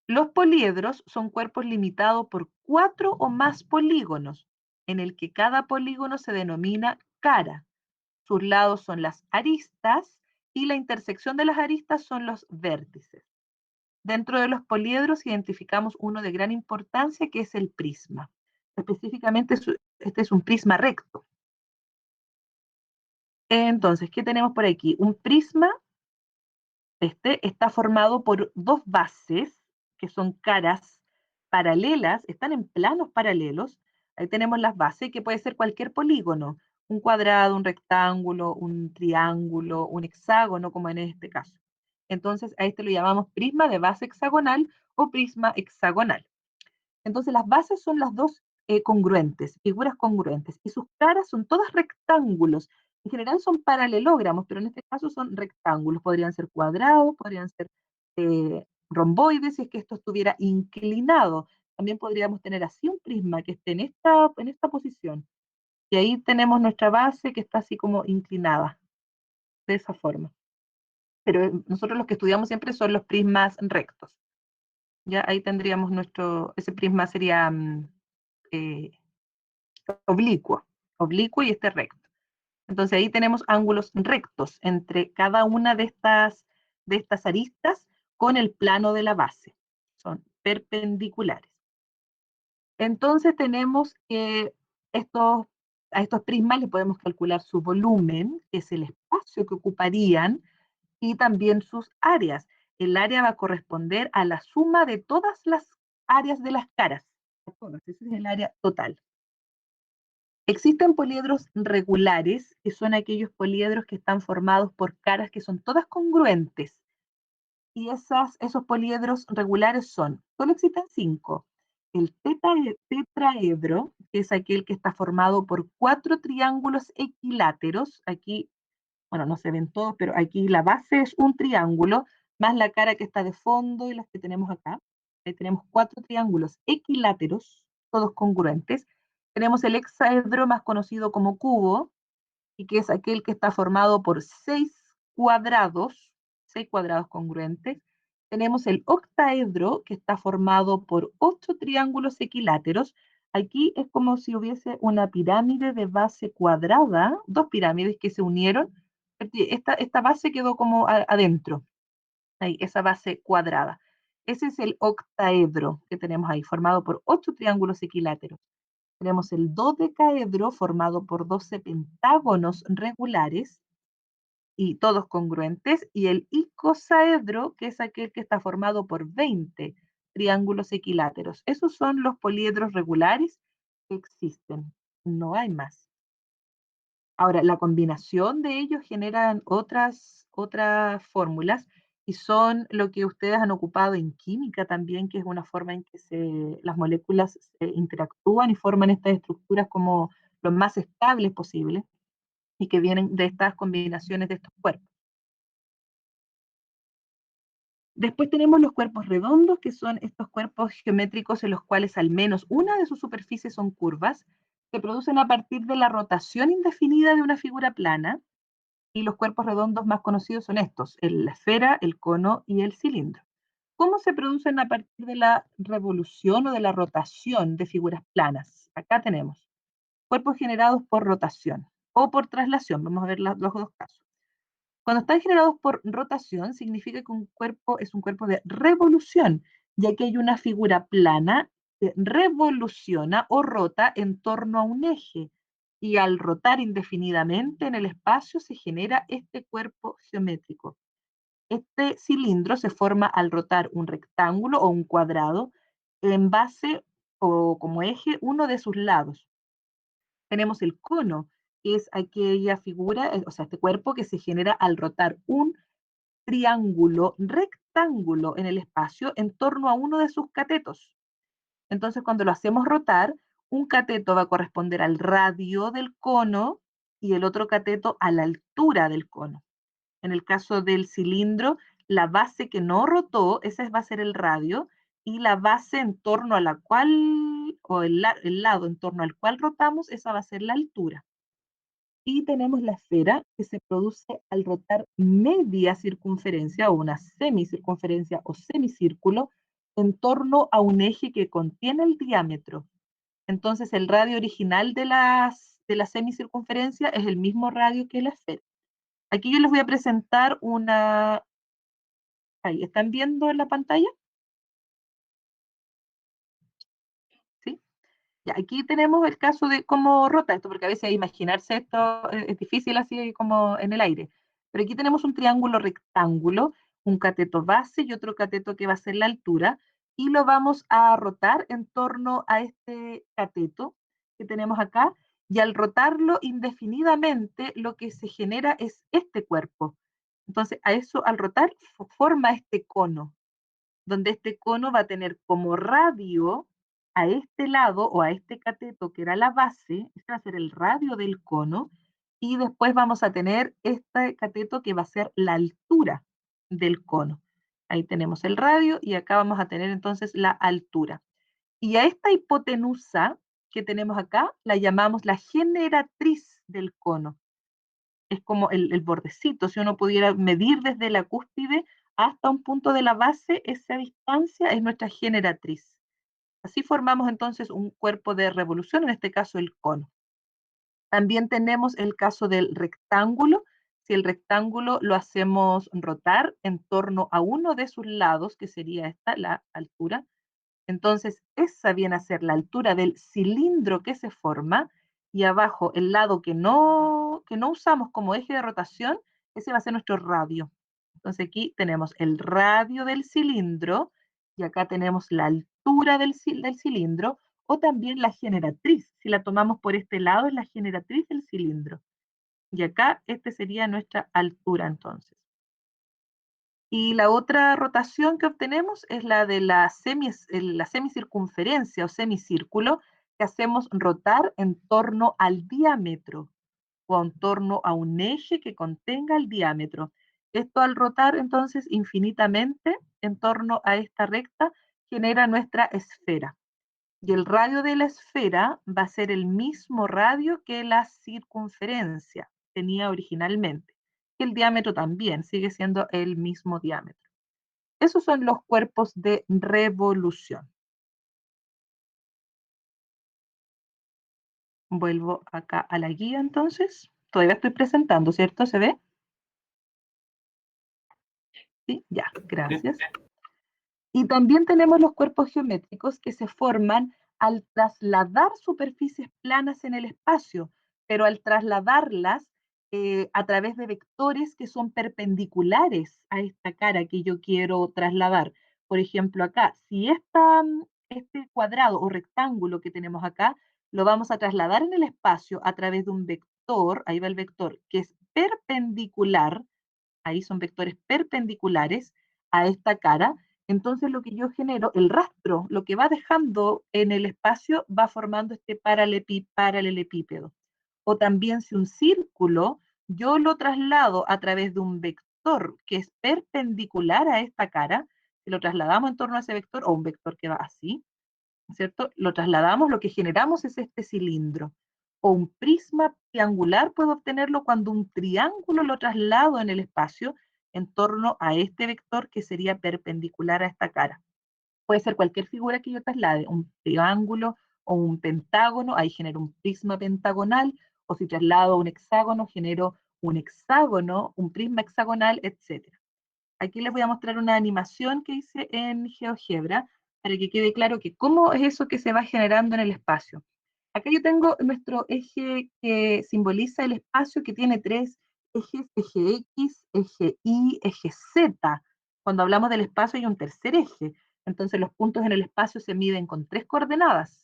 Los poliedros son cuerpos limitados por 4 o más polígonos, en el que cada polígono se denomina cara. Sus lados son las aristas y la intersección de las aristas son los vértices. Dentro de los poliedros identificamos uno de gran importancia, que es el prisma. Específicamente, este es un prisma recto. Entonces, ¿qué tenemos por aquí? Un prisma, este está formado por 2 bases, que son caras paralelas, están en planos paralelos. Ahí tenemos las bases, que puede ser cualquier polígono, un cuadrado, un rectángulo, un triángulo, un hexágono, como en este caso. Entonces, a este lo llamamos prisma de base hexagonal o prisma hexagonal. Entonces, las bases son las dos congruentes, figuras congruentes, y sus caras son todas rectángulos. En general son paralelogramos, pero en este caso son rectángulos. Podrían ser cuadrados, podrían ser romboides, si es que esto estuviera inclinado. También podríamos tener así un prisma que esté en esta posición. Y ahí tenemos nuestra base que está así como inclinada, de esa forma. Pero nosotros los que estudiamos siempre son los prismas rectos. Ya ahí tendríamos ese prisma sería eh, oblicuo y este recto. Entonces ahí tenemos ángulos rectos entre cada una de estas aristas con el plano de la base. Son perpendiculares. Entonces tenemos que a estos prismas le podemos calcular su volumen, que es el espacio que ocuparían, y también sus áreas. El área va a corresponder a la suma de todas las áreas de las caras. Ese es el área total. Existen poliedros regulares, que son aquellos poliedros que están formados por caras que son todas congruentes. Y esos poliedros regulares solo existen 5. El tetraedro, que es aquel que está formado por 4 triángulos equiláteros. Aquí, bueno, no se ven todos, pero aquí la base es un triángulo, más la cara que está de fondo y las que tenemos acá. Ahí tenemos 4 triángulos equiláteros, todos congruentes. Tenemos el hexaedro, más conocido como cubo, y que es aquel que está formado por 6 cuadrados congruentes. Tenemos el octaedro, que está formado por 8 triángulos equiláteros. Aquí es como si hubiese una pirámide de base cuadrada, 2 pirámides que se unieron. Esta base quedó como adentro, ahí, esa base cuadrada. Ese es el octaedro que tenemos ahí, formado por 8 triángulos equiláteros. Tenemos el dodecaedro, formado por 12 pentágonos regulares y todos congruentes, y el icosaedro, que es aquel que está formado por 20 triángulos equiláteros. Esos son los poliedros regulares que existen, no hay más. Ahora, la combinación de ellos generan otras fórmulas, y son lo que ustedes han ocupado en química también, que es una forma en que las moléculas interactúan y forman estas estructuras como lo más estables posible, y que vienen de estas combinaciones de estos cuerpos. Después tenemos los cuerpos redondos, que son estos cuerpos geométricos en los cuales al menos una de sus superficies son curvas, se producen a partir de la rotación indefinida de una figura plana, y los cuerpos redondos más conocidos son estos: la esfera, el cono y el cilindro. ¿Cómo se producen a partir de la revolución o de la rotación de figuras planas? Acá tenemos cuerpos generados por rotación o por traslación. Vamos a ver los dos casos. Cuando están generados por rotación, significa que un cuerpo es un cuerpo de revolución, ya que hay una figura plana que revoluciona o rota en torno a un eje, y al rotar indefinidamente en el espacio se genera este cuerpo geométrico. Este cilindro se forma al rotar un rectángulo o un cuadrado en base o como eje uno de sus lados. Tenemos el cono, que es aquella figura, o sea, este cuerpo que se genera al rotar un triángulo rectángulo en el espacio en torno a uno de sus catetos. Entonces, cuando lo hacemos rotar, un cateto va a corresponder al radio del cono y el otro cateto a la altura del cono. En el caso del cilindro, la base que no rotó, esa va a ser el radio, y la base en torno a la cual, o el lado en torno al cual rotamos, esa va a ser la altura. Y tenemos la esfera que se produce al rotar media circunferencia o una semicircunferencia o semicírculo en torno a un eje que contiene el diámetro. Entonces el radio original de la semicircunferencia es el mismo radio que la esfera. Aquí yo les voy a presentar una... Ahí, ¿están viendo en la pantalla? ¿Sí? Ya, aquí tenemos el caso de cómo rota esto, porque a veces imaginarse esto es difícil así como en el aire. Pero aquí tenemos un triángulo rectángulo, un cateto base y otro cateto que va a ser la altura, y lo vamos a rotar en torno a este cateto que tenemos acá, y al rotarlo indefinidamente lo que se genera es este cuerpo. Entonces, a eso al rotar forma este cono, donde este cono va a tener como radio a este lado o a este cateto que era la base, este va a ser el radio del cono, y después vamos a tener este cateto que va a ser la altura del cono. Ahí tenemos el radio y acá vamos a tener entonces la altura. Y a esta hipotenusa que tenemos acá la llamamos la generatriz del cono. Es como el bordecito, si uno pudiera medir desde la cúspide hasta un punto de la base, esa distancia es nuestra generatriz. Así formamos entonces un cuerpo de revolución, en este caso el cono. También tenemos el caso del rectángulo. Si el rectángulo lo hacemos rotar en torno a uno de sus lados, que sería esta, la altura, entonces esa viene a ser la altura del cilindro que se forma, y abajo el lado que no usamos como eje de rotación, ese va a ser nuestro radio. Entonces aquí tenemos el radio del cilindro y acá tenemos la altura del cilindro, o también la generatriz. Si la tomamos por este lado, es la generatriz del cilindro. Y acá este sería nuestra altura entonces. Y la otra rotación que obtenemos es la de la semicircunferencia o semicírculo, que hacemos rotar en torno al diámetro o en torno a un eje que contenga el diámetro. Esto al rotar entonces infinitamente en torno a esta recta genera nuestra esfera. Y el radio de la esfera va a ser el mismo radio que la circunferencia tenía originalmente. Y el diámetro también sigue siendo el mismo diámetro. Esos son los cuerpos de revolución. Vuelvo acá a la guía entonces. Todavía estoy presentando, ¿cierto? ¿Se ve? Sí, ya, gracias. Y también tenemos los cuerpos geométricos que se forman al trasladar superficies planas en el espacio, pero al trasladarlas a través de vectores que son perpendiculares a esta cara que yo quiero trasladar. Por ejemplo, acá, si este cuadrado o rectángulo que tenemos acá, lo vamos a trasladar en el espacio a través de un vector, ahí va el vector, que es perpendicular, ahí son vectores perpendiculares a esta cara. Entonces lo que yo genero, el rastro, lo que va dejando en el espacio va formando este paralelepípedo. O también si un círculo yo lo traslado a través de un vector que es perpendicular a esta cara, si lo trasladamos en torno a ese vector, o un vector que va así, ¿cierto? Lo trasladamos, lo que generamos es este cilindro. O un prisma triangular puedo obtenerlo cuando un triángulo lo traslado en el espacio en torno a este vector que sería perpendicular a esta cara. Puede ser cualquier figura que yo traslade, un triángulo o un pentágono, ahí genero un prisma pentagonal, o si traslado un hexágono, genero un hexágono, un prisma hexagonal, etc. Aquí les voy a mostrar una animación que hice en GeoGebra para que quede claro que cómo es eso que se va generando en el espacio. Acá yo tengo nuestro eje que simboliza el espacio, que tiene tres ejes: eje X, eje Y, eje Z. Cuando hablamos del espacio hay un tercer eje. Entonces los puntos en el espacio se miden con tres coordenadas.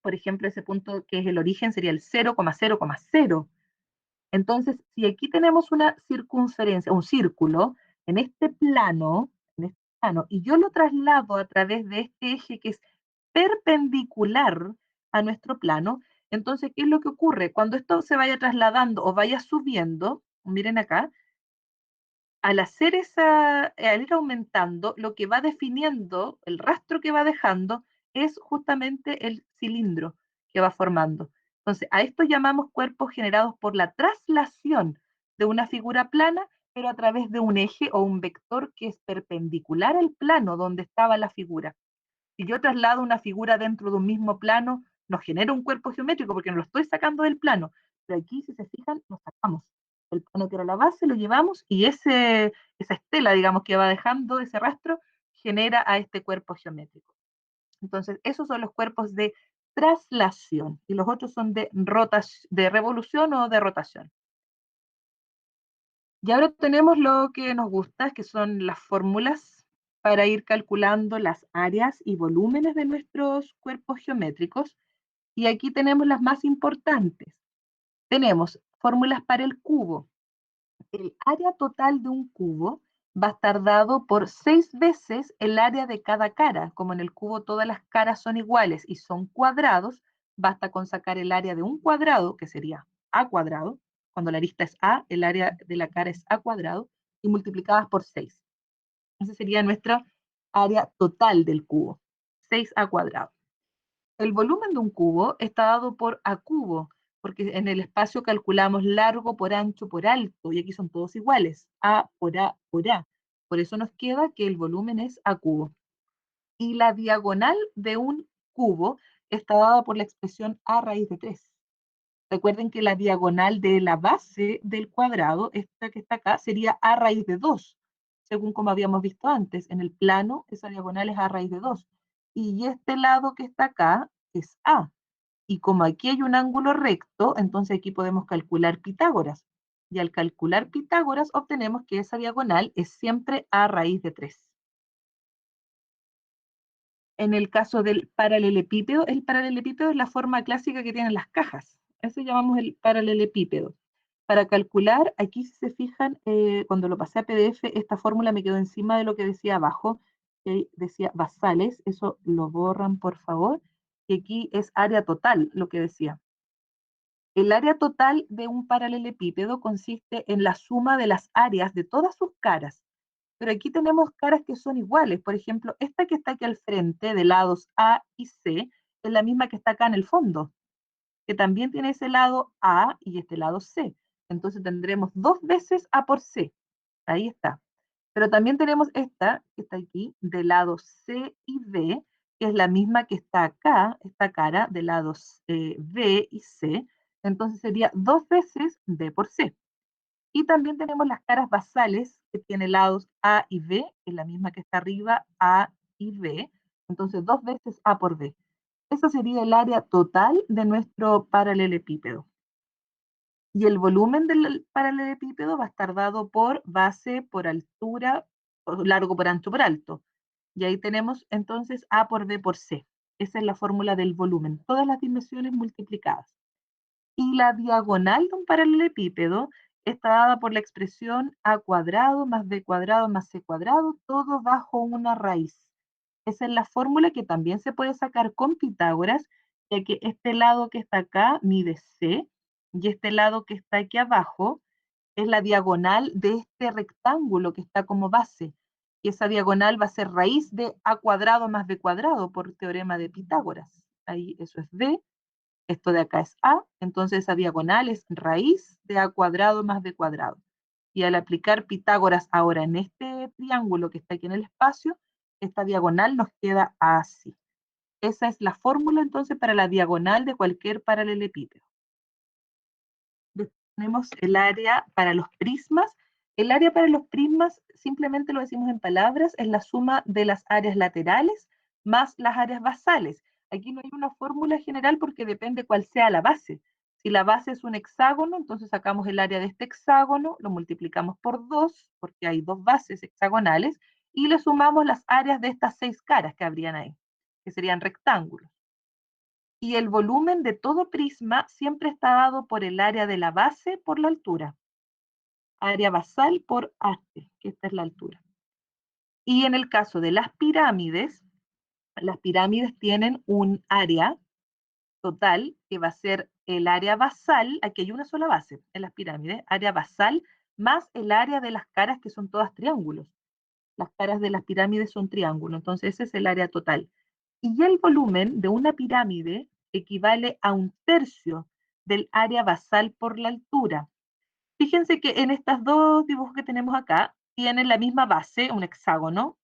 Por ejemplo, ese punto que es el origen sería el 0,0,0. Entonces, si aquí tenemos una circunferencia, un círculo, en este plano, y yo lo traslado a través de este eje que es perpendicular a nuestro plano. Entonces, ¿qué es lo que ocurre? Cuando esto se vaya trasladando o vaya subiendo, miren acá, al hacer al ir aumentando, lo que va definiendo, el rastro que va dejando, es justamente el cilindro que va formando. Entonces, a esto llamamos cuerpos generados por la traslación de una figura plana, pero a través de un eje o un vector que es perpendicular al plano donde estaba la figura. Si yo traslado una figura dentro de un mismo plano, nos genera un cuerpo geométrico porque no lo estoy sacando del plano. Pero aquí, si se fijan, lo sacamos. El plano que era la base lo llevamos y esa estela, digamos, que va dejando ese rastro, genera a este cuerpo geométrico. Entonces, esos son los cuerpos de traslación y los otros son de revolución o de rotación. Y ahora tenemos lo que nos gusta, que son las fórmulas para ir calculando las áreas y volúmenes de nuestros cuerpos geométricos. Y aquí tenemos las más importantes. Tenemos fórmulas para el cubo. El área total de un cubo va a estar dado por 6 veces el área de cada cara. Como en el cubo todas las caras son iguales y son cuadrados, basta con sacar el área de un cuadrado, que sería a cuadrado. Cuando la arista es a, el área de la cara es a cuadrado, y multiplicadas por 6. Esa sería nuestra área total del cubo, 6a cuadrado. El volumen de un cubo está dado por a cubo, porque en el espacio calculamos largo por ancho por alto, y aquí son todos iguales, a por a por a. Por eso nos queda que el volumen es a cubo. Y la diagonal de un cubo está dada por la expresión a raíz de 3. Recuerden que la diagonal de la base del cuadrado, esta que está acá, sería a raíz de 2, según como habíamos visto antes. En el plano, esa diagonal es a raíz de 2. Y este lado que está acá es a. Y como aquí hay un ángulo recto, entonces aquí podemos calcular Pitágoras. Y al calcular Pitágoras obtenemos que esa diagonal es siempre a raíz de 3. En el caso del paralelepípedo, el paralelepípedo es la forma clásica que tienen las cajas. Eso llamamos el paralelepípedo. Para calcular, aquí si se fijan, cuando lo pasé a PDF, esta fórmula me quedó encima de lo que decía abajo, que decía basales, eso lo borran por favor, y aquí es área total, lo que decía. El área total de un paralelepípedo consiste en la suma de las áreas de todas sus caras. Pero aquí tenemos caras que son iguales. Por ejemplo, esta que está aquí al frente, de lados A y C, es la misma que está acá en el fondo, que también tiene ese lado A y este lado C. Entonces tendremos 2 veces A por C. Ahí está. Pero también tenemos esta, que está aquí, de lado C y D, que es la misma que está acá, esta cara, de lados B y C. Entonces sería 2 veces D por C. Y también tenemos las caras basales, que tiene lados A y B, que es la misma que está arriba, A y B. Entonces 2 veces A por B. Esa sería el área total de nuestro paralelepípedo. Y el volumen del paralelepípedo va a estar dado por base, por altura, por largo por ancho por alto. Y ahí tenemos entonces A por B por C. Esa es la fórmula del volumen, todas las dimensiones multiplicadas. Y la diagonal de un paralelepípedo está dada por la expresión A cuadrado más B cuadrado más C cuadrado, todo bajo una raíz. Esa es la fórmula que también se puede sacar con Pitágoras, ya que este lado que está acá mide C, y este lado que está aquí abajo es la diagonal de este rectángulo que está como base. Y esa diagonal va a ser raíz de A cuadrado más B cuadrado por teorema de Pitágoras. Ahí eso es B, esto de acá es A, entonces esa diagonal es raíz de A cuadrado más B cuadrado. Y al aplicar Pitágoras ahora en este triángulo que está aquí en el espacio, esta diagonal nos queda así. Esa es la fórmula entonces para la diagonal de cualquier paralelepípedo. Tenemos el área para los prismas. El área para los prismas, simplemente lo decimos en palabras, es la suma de las áreas laterales más las áreas basales. Aquí no hay una fórmula general porque depende cuál sea la base. Si la base es un hexágono, entonces sacamos el área de este hexágono, lo multiplicamos por 2, porque hay 2 bases hexagonales, y le sumamos las áreas de estas 6 caras que habrían ahí, que serían rectángulos. Y el volumen de todo prisma siempre está dado por el área de la base por la altura. Área basal por H, que esta es la altura. Y en el caso de las pirámides, las pirámides tienen un área total que va a ser el área basal, aquí hay una sola base en las pirámides, área basal más el área de las caras que son todas triángulos. Las caras de las pirámides son triángulos, entonces ese es el área total. Y el volumen de una pirámide equivale a 1/3 del área basal por la altura. Fíjense que en estos dos dibujos que tenemos acá, tienen la misma base, un hexágono,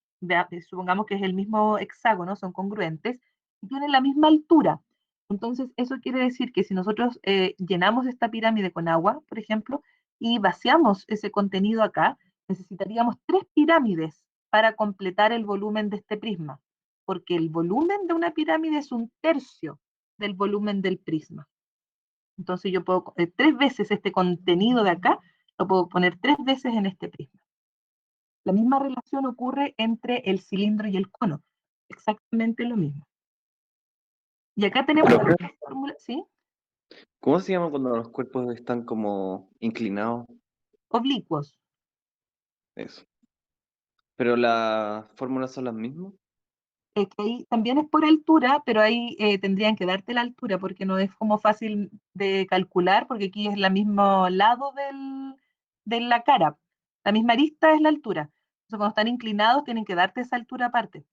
supongamos que es el mismo hexágono, son congruentes, y tienen la misma altura. Entonces, eso quiere decir que si nosotros llenamos esta pirámide con agua, por ejemplo, y vaciamos ese contenido acá, necesitaríamos 3 pirámides para completar el volumen de este prisma, porque el volumen de una pirámide es 1/3 del volumen del prisma. Entonces yo puedo, 3 veces este contenido de acá, lo puedo poner 3 veces en este prisma. La misma relación ocurre entre el cilindro y el cono. Exactamente lo mismo. Y acá tenemos Profe, una fórmula, ¿sí? ¿cómo se llama cuando los cuerpos están como inclinados? Oblicuos. Eso. ¿Pero las fórmulas son las mismas? Que ahí también es por altura, pero ahí tendrían que darte la altura porque no es como fácil de calcular, porque aquí es el mismo lado de la cara. La misma arista es la altura. Entonces, cuando están inclinados, tienen que darte esa altura aparte,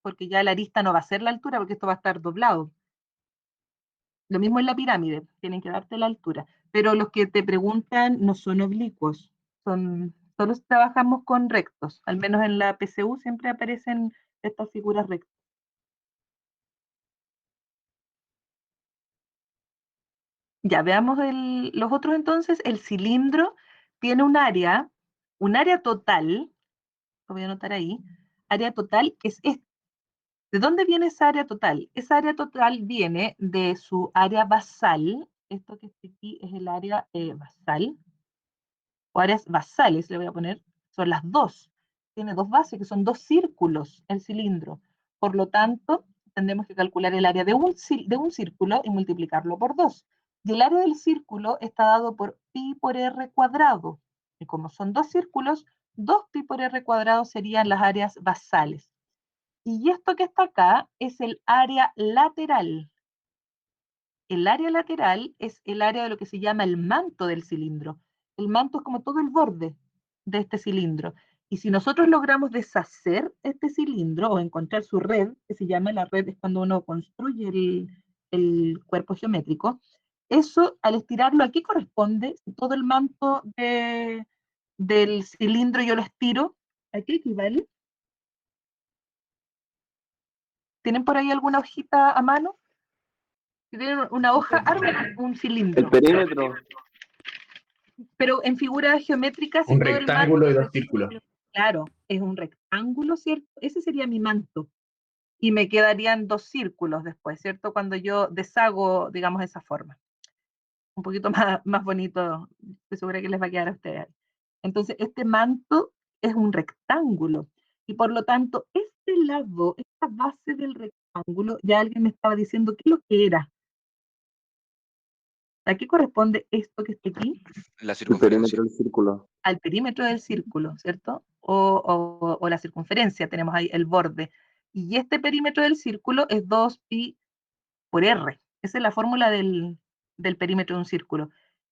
porque ya la arista no va a ser la altura, porque esto va a estar doblado. Lo mismo en la pirámide, tienen que darte la altura. Pero los que te preguntan no son oblicuos, solo trabajamos con rectos. Al menos en la PCU siempre aparecen estas figuras rectas. Ya veamos los otros entonces. El cilindro tiene un área total, lo voy a anotar ahí, área total que es esta. ¿De dónde viene esa área total? Esa área total viene de su área basal. Esto que está aquí es el área basal, o áreas basales, le voy a poner, son las dos. Tiene dos bases, que son dos círculos el cilindro. Por lo tanto, tendremos que calcular el área de un círculo y multiplicarlo por 2. Y el área del círculo está dado por pi por r cuadrado. Y como son dos círculos, 2 pi por r cuadrado serían las áreas basales. Y esto que está acá es el área lateral. El área lateral es el área de lo que se llama el manto del cilindro. El manto es como todo el borde de este cilindro. Y si nosotros logramos deshacer este cilindro o encontrar su red, que se llama la red, es cuando uno construye el cuerpo geométrico, eso al estirarlo, ¿a qué corresponde? Si todo el manto del cilindro yo lo estiro, ¿a qué equivale? ¿Tienen por ahí alguna hojita a mano? Si tienen una hoja, armen un El cilindro. perímetro. Pero en figuras geométricas, si Un todo el manto, rectángulo y dos círculos. claro, es un rectángulo, ¿cierto? Ese sería mi manto. Y me quedarían dos círculos después, ¿cierto? Cuando yo deshago, digamos, esa forma. Un poquito más bonito, estoy segura que les va a quedar a ustedes. Entonces, este manto es un rectángulo. Y por lo tanto, este lado, esta base del rectángulo, ya alguien me estaba diciendo qué es lo que era. ¿A qué corresponde esto que está aquí? La El circunferencia. perímetro del círculo. Al perímetro del círculo, ¿cierto? O la circunferencia, tenemos ahí el borde. Y este perímetro del círculo es 2 pi por r. Esa es la fórmula del perímetro de un círculo.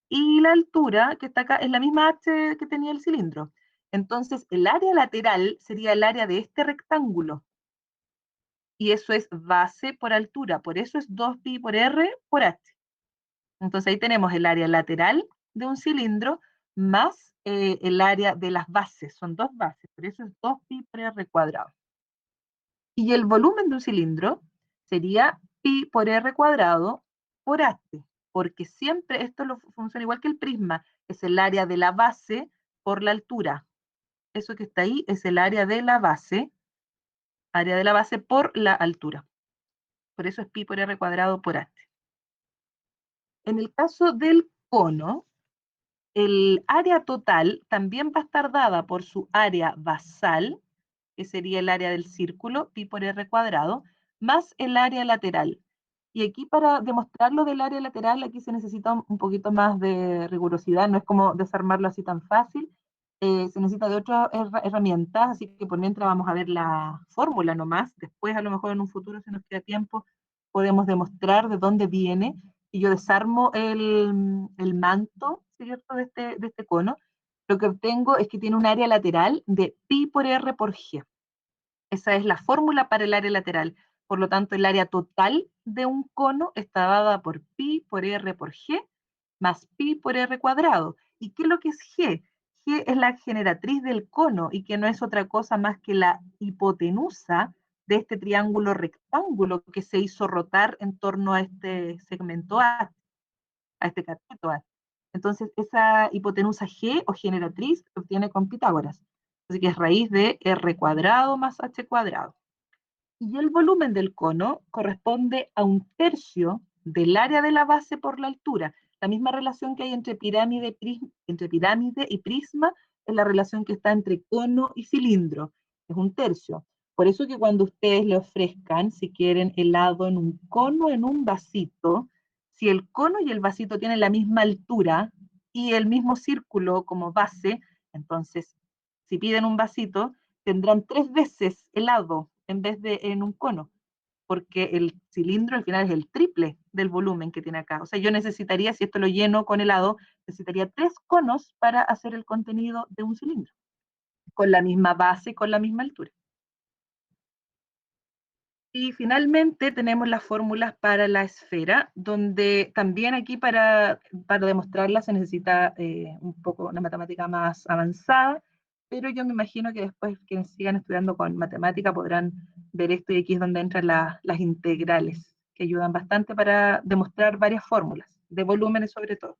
Y la altura que está acá es la misma h que tenía el cilindro. Entonces, el área lateral sería el área de este rectángulo. Y eso es base por altura. Por eso es 2 pi por r por h. Entonces ahí tenemos el área lateral de un cilindro más el área de las bases. Son dos bases, por eso es 2 pi por r cuadrado. Y el volumen de un cilindro sería pi por r cuadrado por h, porque siempre esto funciona igual que el prisma, es el área de la base por la altura. Eso que está ahí es el área de la base por la altura. Por eso es pi por r cuadrado por h. En el caso del cono, el área total también va a estar dada por su área basal, que sería el área del círculo, pi por r cuadrado, más el área lateral. Y aquí para demostrarlo del área lateral, aquí se necesita un poquito más de rigurosidad, no es como desarmarlo así tan fácil. se necesita de otras herramientas, así que por mientras vamos a ver la fórmula nomás. Después, a lo mejor en un futuro, si nos queda tiempo, podemos demostrar de dónde viene. Y yo desarmo el manto, ¿cierto?, de este cono. Lo que obtengo es que tiene un área lateral de pi por r por g. Esa es la fórmula para el área lateral. Por lo tanto, el área total de un cono está dada por pi por r por g más pi por r cuadrado. ¿Y qué es lo que es g? G es la generatriz del cono y que no es otra cosa más que la hipotenusa de este triángulo rectángulo que se hizo rotar en torno a este segmento A, a este cateto A. Entonces, esa hipotenusa G o generatriz se obtiene con Pitágoras. Así que es raíz de r cuadrado más h cuadrado. Y el volumen del cono corresponde a un tercio del área de la base por la altura. La misma relación que hay entre pirámide y prisma es la relación que está entre cono y cilindro. Es un tercio. Por eso que cuando ustedes le ofrezcan, si quieren helado en un cono, en un vasito, si el cono y el vasito tienen la misma altura y el mismo círculo como base, entonces, si piden un vasito, tendrán 3 veces helado en vez de en un cono, porque el cilindro al final es el triple del volumen que tiene acá. O sea, yo necesitaría, si esto lo lleno con helado, necesitaría 3 conos para hacer el contenido de un cilindro, con la misma base y con la misma altura. Y finalmente tenemos las fórmulas para la esfera, donde también aquí para demostrarla se necesita un poco una matemática más avanzada, pero yo me imagino que después quienes sigan estudiando con matemática podrán ver esto, y aquí es donde entran las integrales, que ayudan bastante para demostrar varias fórmulas, de volúmenes sobre todo.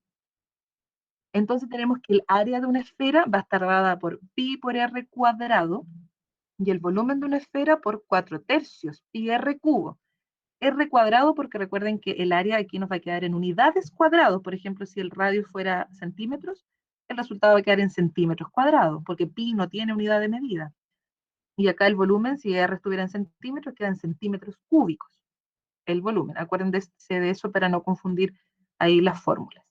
Entonces tenemos que el área de una esfera va a estar dada por pi por r cuadrado, y el volumen de una esfera por 4 tercios, pi r cubo. R cuadrado, porque recuerden que el área aquí nos va a quedar en unidades cuadrados. Por ejemplo, si el radio fuera centímetros, el resultado va a quedar en centímetros cuadrados, porque pi no tiene unidad de medida. Y acá el volumen, si R estuviera en centímetros, queda en centímetros cúbicos. El volumen. Acuérdense de eso para no confundir ahí las fórmulas.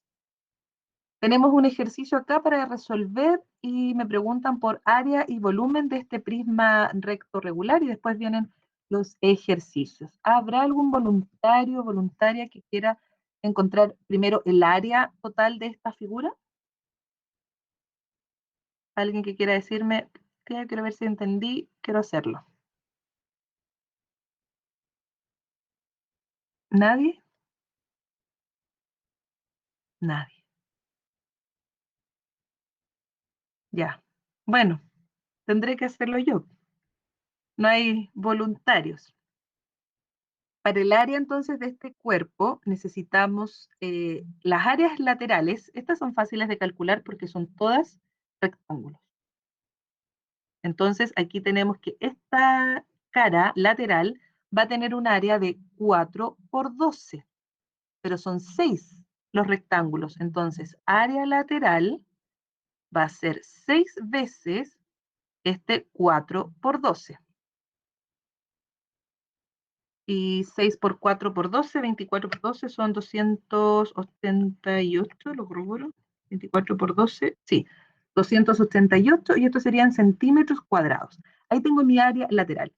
Tenemos un ejercicio acá para resolver y me preguntan por área y volumen de este prisma recto regular y después vienen los ejercicios. ¿Habrá algún voluntario o voluntaria que quiera encontrar primero el área total de esta figura? ¿Alguien que quiera decirme, tía, quiero ver si entendí, quiero hacerlo? ¿Nadie? Nadie. Ya. Bueno, tendré que hacerlo yo. No hay voluntarios. Para el área entonces de este cuerpo necesitamos las áreas laterales. Estas son fáciles de calcular porque son todas rectángulos. Entonces aquí tenemos que esta cara lateral va a tener un área de 4 por 12, pero son 6 los rectángulos. Entonces área lateral va a ser 6 veces este 4 por 12. Y 6 por 4 por 12, 24 por 12 son 288, lo corroboro. 24 por 12, sí, 288, y esto serían centímetros cuadrados. Ahí tengo mi área lateral.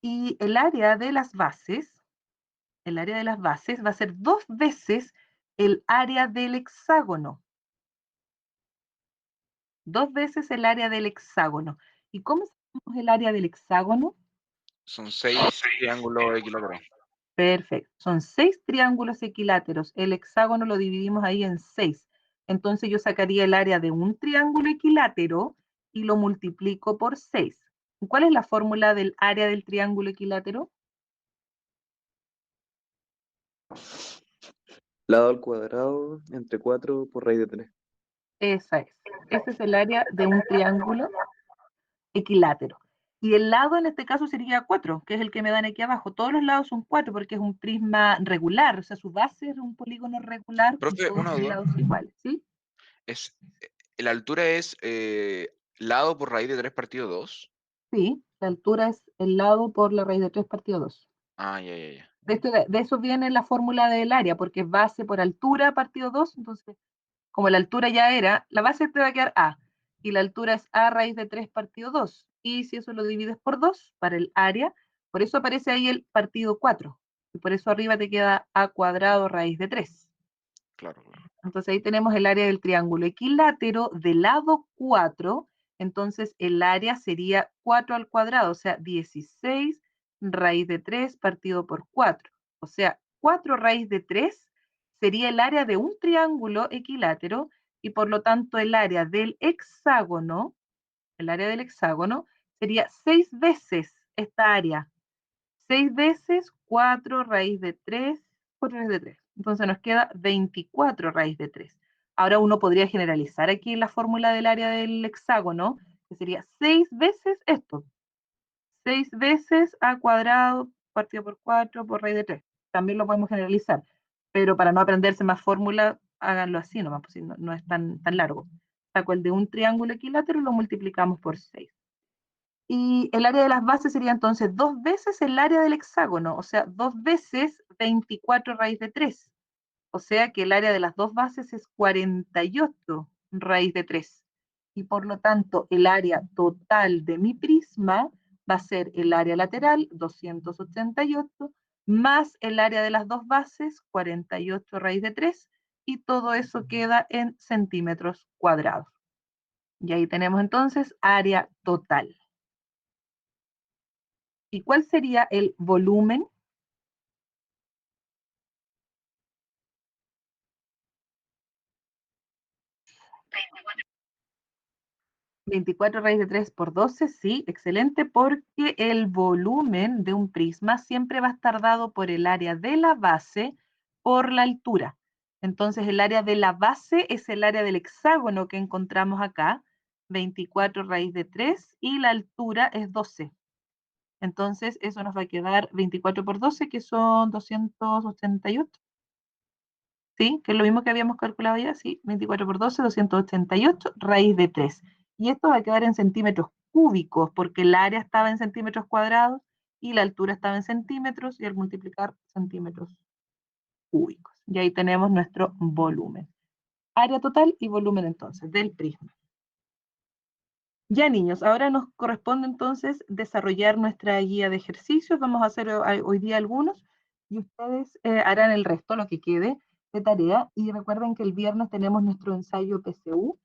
Y el área de las bases va a ser 2 veces el área del hexágono. 2 veces el área del hexágono. ¿Y cómo sacamos el área del hexágono? Son 6 triángulos equiláteros. Perfecto. Son 6 triángulos equiláteros. El hexágono lo dividimos ahí en 6. Entonces yo sacaría el área de un triángulo equilátero y lo multiplico por 6. ¿Cuál es la fórmula del área del triángulo equilátero? Lado al cuadrado entre 4 por raíz de 3. Esa es. Ese es el área de un triángulo equilátero. Y el lado en este caso sería 4, que es el que me dan aquí abajo. Todos los lados son 4 porque es un prisma regular, o sea, su base es un polígono regular con Profe, todos una los duda. lados iguales, ¿sí? La altura es lado por raíz de 3 partido 2. Sí, la altura es el lado por la raíz de 3 partido 2. Ah, ya. De eso viene la fórmula del área, porque es base por altura partido 2, entonces, como la altura ya era, la base te va a quedar A, y la altura es a raíz de 3 partido 2. Y si eso lo divides por 2 para el área, por eso aparece ahí el partido 4. Y por eso arriba te queda a cuadrado raíz de 3. Claro, claro. Entonces ahí tenemos el área del triángulo equilátero del lado 4. Entonces el área sería 4 al cuadrado, o sea, 16 raíz de 3 partido por 4. O sea, 4 raíz de 3 sería el área de un triángulo equilátero y por lo tanto el área del hexágono sería 6 veces esta área. 6 veces 4 raíz de 3, 4 raíz de 3. Entonces nos queda 24 raíz de 3. Ahora uno podría generalizar aquí la fórmula del área del hexágono, que sería 6 veces esto. 6 veces a cuadrado partido por 4 por raíz de 3. También lo podemos generalizar, pero para no aprenderse más fórmula, háganlo así nomás, pues no, no es tan largo. Saco el de un triángulo equilátero y lo multiplicamos por 6. Y el área de las bases sería entonces 2 veces el área del hexágono, o sea, 2 veces 24 raíz de 3. O sea que el área de las dos bases es 48 raíz de 3. Y por lo tanto, el área total de mi prisma va a ser el área lateral, 288, más el área de las dos bases, 48 raíz de 3, y todo eso queda en centímetros cuadrados. Y ahí tenemos entonces área total. ¿Y cuál sería el volumen? 24 raíz de 3 por 12, sí, excelente, porque el volumen de un prisma siempre va a estar dado por el área de la base por la altura. Entonces el área de la base es el área del hexágono que encontramos acá, 24 raíz de 3, y la altura es 12. Entonces eso nos va a quedar 24 por 12, que son 288. ¿Sí? Que es lo mismo que habíamos calculado ya, sí, 24 por 12, 288, raíz de 3. Y esto va a quedar en centímetros cúbicos, porque el área estaba en centímetros cuadrados y la altura estaba en centímetros, y al multiplicar centímetros cúbicos. Y ahí tenemos nuestro volumen. Área total y volumen entonces del prisma. Ya niños, ahora nos corresponde entonces desarrollar nuestra guía de ejercicios. Vamos a hacer hoy día algunos y ustedes harán el resto, lo que quede de tarea. Y recuerden que el viernes tenemos nuestro ensayo PSU.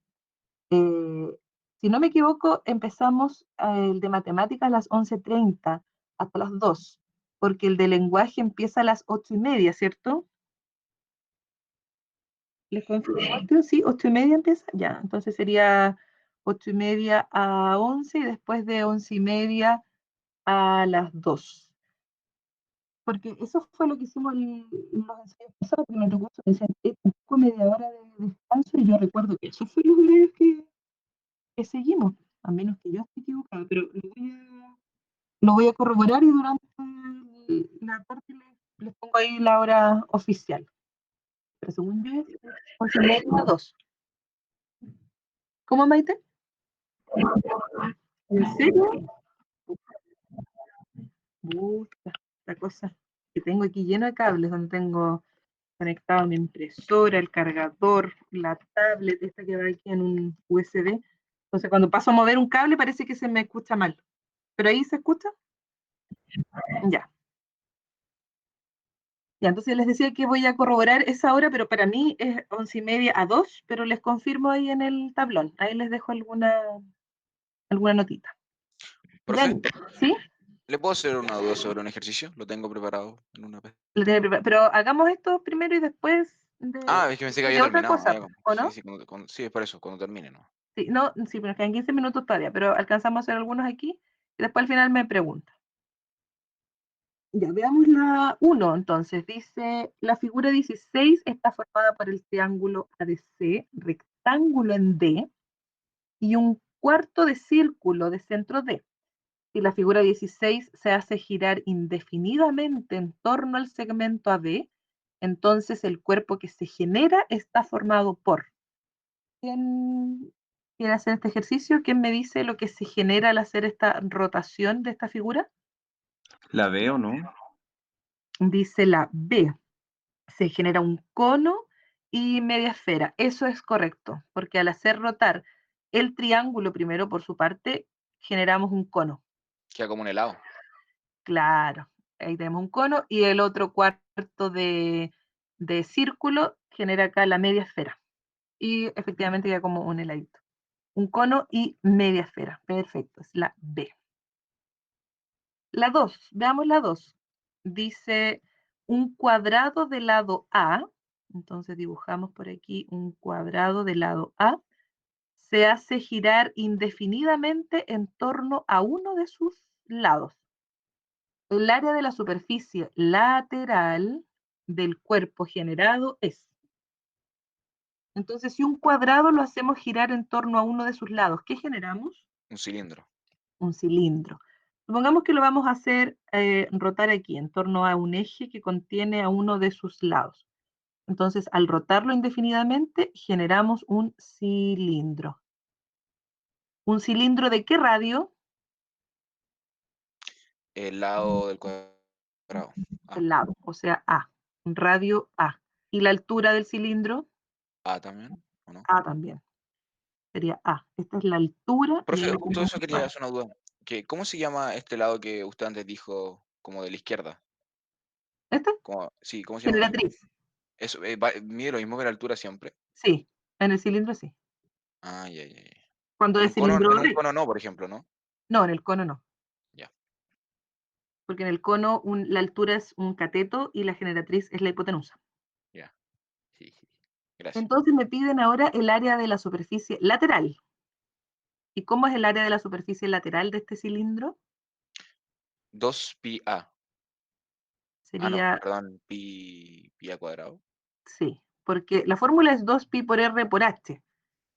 Si no me equivoco, empezamos el de matemáticas a las 11:30 hasta las 2, porque el de lenguaje empieza a las 8:30, ¿cierto? ¿Les confirmo? Sí, 8:30 empieza. Ya, entonces sería 8:30 a 11 y después de 11:30 a las 2. Porque eso fue lo que hicimos en los ensayos pasados, porque nuestro curso decía tampoco media hora de descanso, y yo recuerdo que eso fue los horarios que seguimos, a menos que yo esté equivocada, pero lo voy a corroborar y durante la tarde les pongo ahí la hora oficial. Pero según yo es 11:30 a 2. ¿Cómo, Maite? ¿En serio? La cosa que tengo aquí lleno de cables, donde tengo conectado mi impresora, el cargador, la tablet, esta que va aquí en un USB. Entonces cuando paso a mover un cable parece que se me escucha mal. ¿Pero ahí se escucha? Ya. Ya, entonces les decía que voy a corroborar esa hora, pero para mí es 11:30 a 2, pero les confirmo ahí en el tablón. Ahí les dejo alguna notita. Profe, Ya, ¿sí? ¿le puedo hacer una duda sobre un ejercicio? Lo tengo preparado en una vez. Pero hagamos esto primero y después Ah, es que pensé que había de otra terminado. cosa, ¿o Sí, no? sí, sí, es por eso, cuando termine, ¿no? Sí, no, sí, pero nos quedan 15 minutos todavía, pero alcanzamos a hacer algunos aquí y después al final me pregunta. Ya, veamos la 1, entonces. Dice, la figura 16 está formada por el triángulo ADC, rectángulo en D, y un cuarto de círculo de centro D. Si la figura 16 se hace girar indefinidamente en torno al segmento AB, entonces el cuerpo que se genera está formado por... ¿Quién quiere hacer este ejercicio? ¿Quién me dice lo que se genera al hacer esta rotación de esta figura? ¿La veo, no? Dice la B. Se genera un cono y media esfera. Eso es correcto, porque al hacer rotar el triángulo primero, por su parte, generamos un cono. Queda como un helado. Claro, ahí tenemos un cono y el otro cuarto de círculo genera acá la media esfera. Y efectivamente queda como un heladito. Un cono y media esfera. Perfecto, es la B. La 2, veamos la 2. Dice un cuadrado del lado A. Entonces dibujamos por aquí un cuadrado del lado A. Se hace girar indefinidamente en torno a uno de sus lados. El área de la superficie lateral del cuerpo generado es. Entonces, si un cuadrado lo hacemos girar en torno a uno de sus lados, ¿qué generamos? Un cilindro. Un cilindro. Supongamos que lo vamos a hacer rotar aquí, en torno a un eje que contiene a uno de sus lados. Entonces, al rotarlo indefinidamente, generamos un cilindro. ¿Un cilindro de qué radio? El lado del cuadrado. A. El lado, o sea, A. Un radio A. ¿Y la altura del cilindro? A también, ¿o no? A también. Sería A. Esta es la altura y ahí Profe, le justo ponemos eso un quería radio. hacer una duda. ¿Cómo se llama este lado que usted antes dijo como de la izquierda? ¿Este? Sí, ¿cómo se llama eso? Generatriz. Eso, mide lo mismo que la altura siempre. Sí, en el cilindro sí. Ah, ya, ya, ya. Cuando es En cilindro un recto. cono no, por ejemplo, ¿no? No, en el cono no. Ya. Porque en el cono la altura es un cateto y la generatriz es la hipotenusa. Ya. Sí, sí. Gracias. Entonces me piden ahora el área de la superficie lateral. ¿Y cómo es el área de la superficie lateral de este cilindro? 2 pi A. Ah, no, Sería, perdón, pi A cuadrado. sí, porque la fórmula es 2pi por r por h.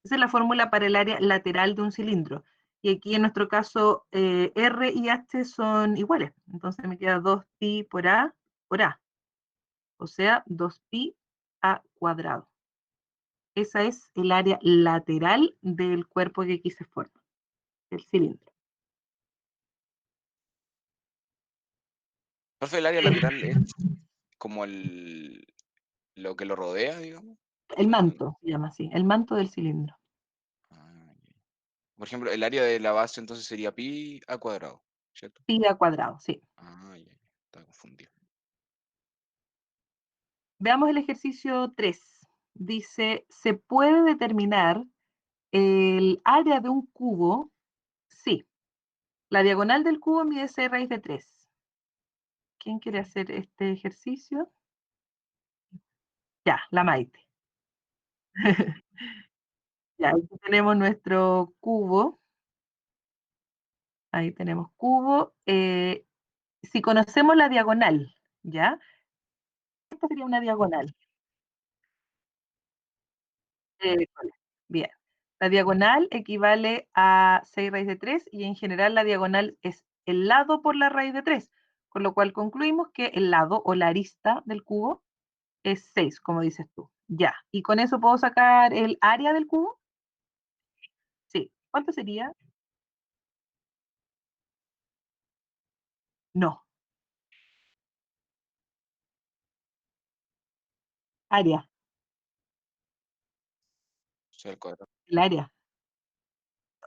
Esa es la fórmula para el área lateral de un cilindro. Y aquí en nuestro caso r y h son iguales. Entonces me queda 2pi por A por A. O sea, 2pi A cuadrado. Esa es el área lateral del cuerpo que aquí se forma, el cilindro. Profe, el área lateral es como lo que lo rodea, digamos. El No, manto se llama así, el manto del cilindro. ya. Por ejemplo, el área de la base entonces sería pi A cuadrado, ¿cierto? Pi A cuadrado, sí. Ah, ya, ya. Estaba confundido. Veamos el ejercicio 3. Dice, se puede determinar el área de un cubo, sí. La diagonal del cubo mide 6 raíz de 3. ¿Quién quiere hacer este ejercicio? Ya, la Maite. Ya, aquí tenemos nuestro cubo. Ahí tenemos cubo. Si conocemos la diagonal, ¿ya? Esta sería una diagonal. Vale, bien. La diagonal equivale a 6 raíz de 3 y en general la diagonal es el lado por la raíz de 3, con lo cual concluimos que el lado o la arista del cubo es 6, como dices tú. Ya. ¿Y con eso puedo sacar el área del cubo? Sí. ¿Cuánto sería? No. Área. O sea, el cuadrado. El área.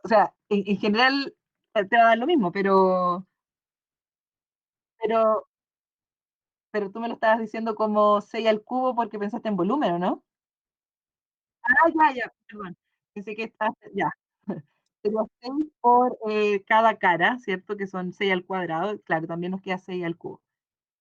O sea, en general te va a dar lo mismo, pero, pero tú me lo estabas diciendo como 6 al cubo porque pensaste en volumen, ¿o no? Ah, ya, perdón. Pensé que estás, ya. Sería 6 por cada cara, ¿cierto? Que son 6 al cuadrado. Claro, también nos queda 6 al cubo.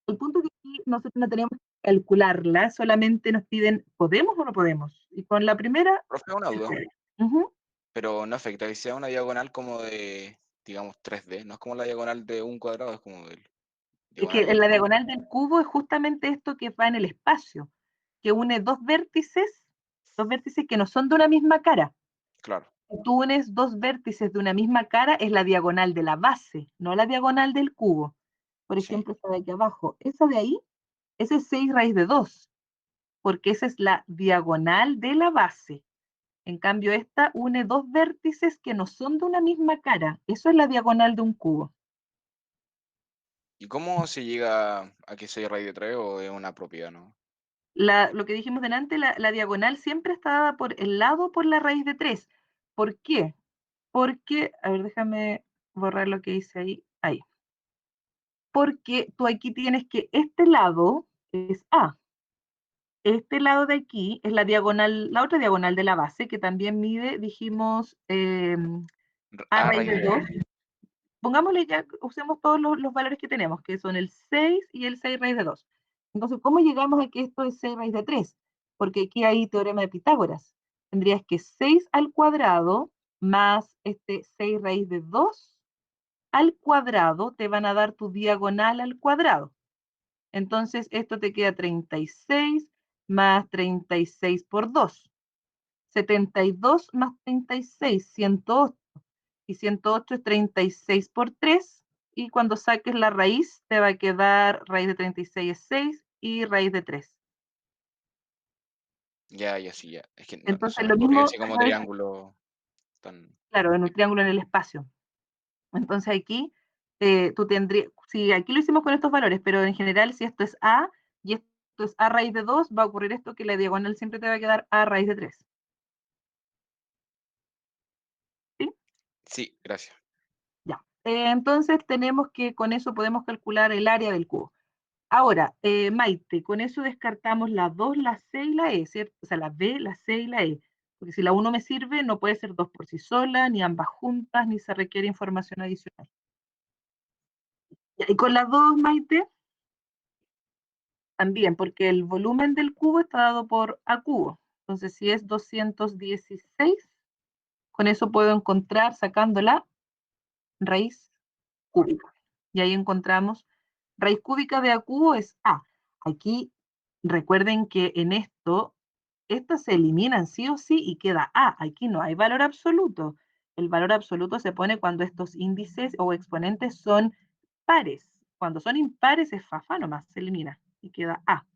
El punto es que aquí nosotros no tenemos que calcularla, solamente nos piden, ¿podemos o no podemos? Y con la primera, Profe, una se duda, puede. Ujú. pero no afecta que sea una diagonal como de, digamos, 3D. No es como la diagonal de un cuadrado, es como del Es que diagonal en del la cubo. diagonal del cubo es justamente esto que va en el espacio, que une dos vértices que no son de una misma cara. Claro, Si tú unes dos vértices de una misma cara, es la diagonal de la base, no la diagonal del cubo. Por sí. ejemplo, esta de aquí abajo, esa de ahí, ese es 6 raíz de 2, porque esa es la diagonal de la base. En cambio, esta une dos vértices que no son de una misma cara. Eso es la diagonal de un cubo. ¿Y cómo se llega a que sea raíz de 3 o es una propiedad, no? Lo que dijimos delante, la diagonal siempre está dada por el lado por la raíz de 3. ¿Por qué? porque, a ver, déjame borrar lo que hice ahí. Ahí. Porque tú aquí tienes que este lado es A. Este lado de aquí es la diagonal, la otra diagonal de la base, que también mide, dijimos, A A raíz raíz de de 2. 2. Pongámosle ya, usemos todos los valores que tenemos, que son el 6 y el 6 raíz de 2. Entonces, ¿cómo llegamos a que esto es 6 raíz de 3? Porque aquí hay teorema de Pitágoras. Tendrías que 6 al cuadrado más este 6 raíz de 2 al cuadrado te van a dar tu diagonal al cuadrado. Entonces, esto te queda 36 más 36 por 2. 72 más 36, 108. Y 108 es 36 por 3. Y cuando saques la raíz, te va a quedar raíz de 36 es 6 y raíz de 3. Ya, sí, ya. Es que no se Entonces, me lo ocurría mismo, así como triángulo tan... claro, en un triángulo en el espacio. Entonces, aquí tú tendrías, si aquí lo hicimos con estos valores, pero en general, si esto es A y esto es A raíz de 2, va a ocurrir esto que la diagonal siempre te va a quedar A raíz de 3. ¿Sí? Sí, gracias. Ya. Entonces, tenemos que con eso podemos calcular el área del cubo. Ahora, Maite, con eso descartamos la 2, la C y la E, ¿cierto? O sea, la B, la C y la E. Porque si la 1 me sirve, no puede ser 2 por sí sola, ni ambas juntas, ni se requiere información adicional. Y con la 2, Maite, también, porque el volumen del cubo está dado por A cubo. Entonces, si es 216, con eso puedo encontrar, sacando la raíz cúbica. Y ahí encontramos, raíz cúbica de A cubo es A. Aquí, recuerden que en esto, estas se eliminan sí o sí y queda A. Aquí no hay valor absoluto. El valor absoluto se pone cuando estos índices o exponentes son pares. Cuando son impares es fa nomás, se elimina y queda A.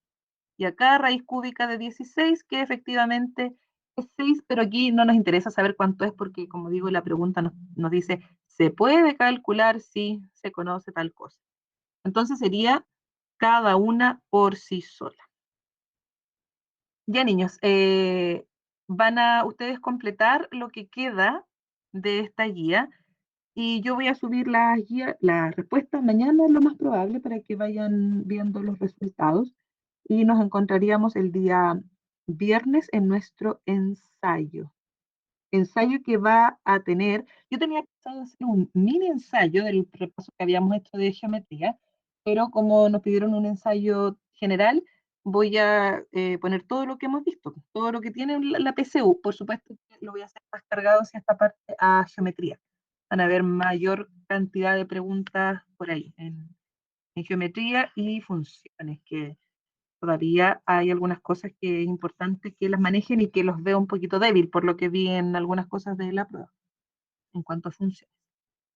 Y acá raíz cúbica de 16, que efectivamente es 6, pero aquí no nos interesa saber cuánto es porque, como digo, la pregunta nos dice, ¿se puede calcular si se conoce tal cosa? Entonces sería cada una por sí sola. Ya, niños, van a ustedes completar lo que queda de esta guía y yo voy a subir las respuestas mañana, lo más probable, para que vayan viendo los resultados y nos encontraríamos el día viernes en nuestro ensayo que va a tener, yo tenía pensado hacer un mini ensayo del repaso que habíamos hecho de geometría, pero como nos pidieron un ensayo general, voy a poner todo lo que hemos visto, todo lo que tiene la PSU, por supuesto que lo voy a hacer más cargado hacia esta parte a geometría. Van a haber mayor cantidad de preguntas por ahí, en geometría y funciones, que todavía hay algunas cosas que es importante que las manejen y que los veo un poquito débil, por lo que vi en algunas cosas de la prueba, en cuanto a funciones.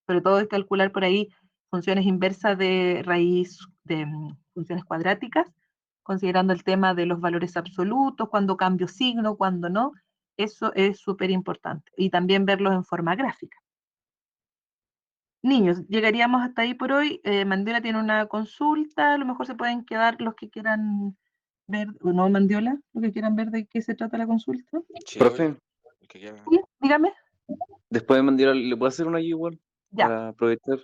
Sobre todo es calcular por ahí funciones inversas de raíz de funciones cuadráticas, considerando el tema de los valores absolutos, cuando cambio signo, cuando no. Eso es súper importante. Y también verlos en forma gráfica. Niños, llegaríamos hasta ahí por hoy. Mandiola tiene una consulta, a lo mejor se pueden quedar los que quieran ver, o no, Mandiola, los que quieran ver de qué se trata la consulta. Sí, Profe, oye, el que quiera. Sí, dígame. después de Mandiola, ¿le puedo hacer una igual? Ya, Para aprovechar.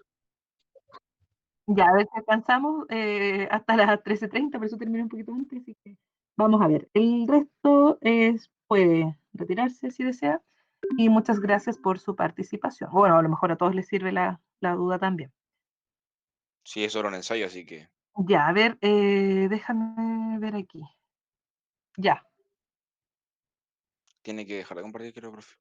ya, a ver si alcanzamos hasta las 13:30, por eso terminé un poquito antes, así que vamos a ver. El resto puede retirarse si desea, y muchas gracias por su participación. Bueno, a lo mejor a todos les sirve la duda también. Sí, es solo un ensayo, así que Ya, a ver, déjame ver aquí. Ya. tiene que dejar de compartir, creo, profe.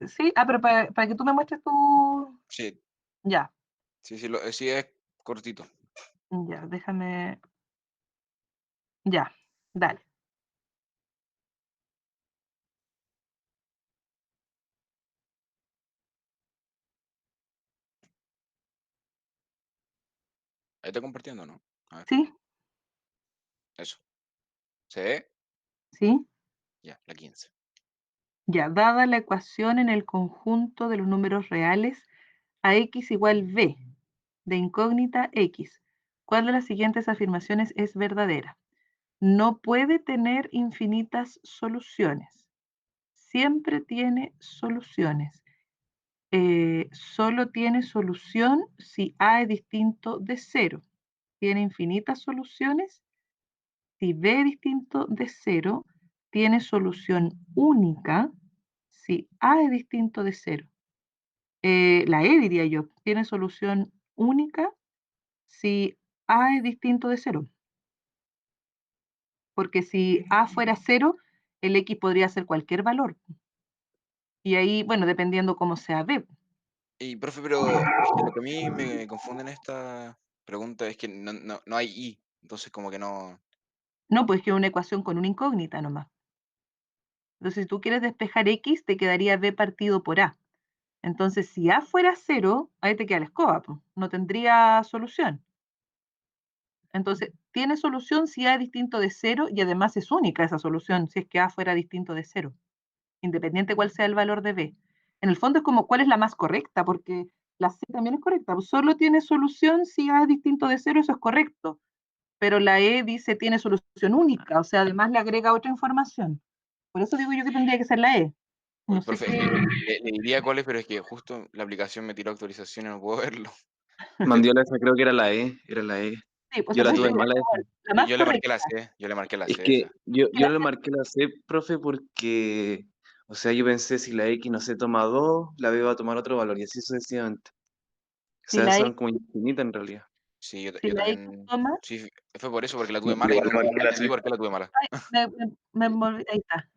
Sí, pero para que tú me muestres tu... Sí, Ya, sí es cortito. ya, déjame... Ya, dale. Ahí está compartiendo, ¿no? A ver, ¿Sí? eso. ¿Se ve? ¿Sí? Ya, la 15. Ya, dada la ecuación en el conjunto de los números reales a x igual b, de incógnita x, ¿cuál de las siguientes afirmaciones es verdadera? No puede tener infinitas soluciones. Siempre tiene soluciones. solo tiene solución si A es distinto de 0. Tiene infinitas soluciones. Si B es distinto de 0, tiene solución única si A es distinto de 0. La E diría yo, tiene solución única si A es distinto de 0. Porque si A fuera 0, el X podría ser cualquier valor. Y ahí, bueno, dependiendo cómo sea B. Y profe, pero es que lo que a mí me confunde en esta pregunta es que no hay I, entonces como que no. No, pues que es una ecuación con una incógnita nomás. Entonces, si tú quieres despejar X, te quedaría B partido por A. Entonces, si A fuera 0, ahí te queda la escoba, po. No tendría solución. Entonces, tiene solución si A es distinto de 0 y además es única esa solución si es que A fuera distinto de 0, independiente cuál sea el valor de B. En el fondo es como cuál es la más correcta, porque la C también es correcta. Solo tiene solución si A es distinto de 0, eso es correcto. Pero la E dice tiene solución única, o sea, además le agrega otra información. Por eso digo yo que tendría que ser la E. Oye, No sé profe, es qué. que le diría cuál es, pero es que justo la aplicación me tiró actualización y no puedo verlo. Mandiola esa creo que era la E, era la E. Sí, pues Yo la entonces tuve digo, mala esa. la Yo, más yo le marqué correcta. la C, yo le marqué la Es C que esa. yo le marqué la C, profe, porque, o sea, yo pensé si la X no se toma 2, la B va a tomar otro valor y así sucesivamente. O Si sea, la, son X, como infinitas en realidad. Sí, yo, si yo la X también. toma, Sí, fue por eso, porque la tuve No, mala y igual le no, marqué no la entendí C. por qué la tuve mala. ay, ahí está.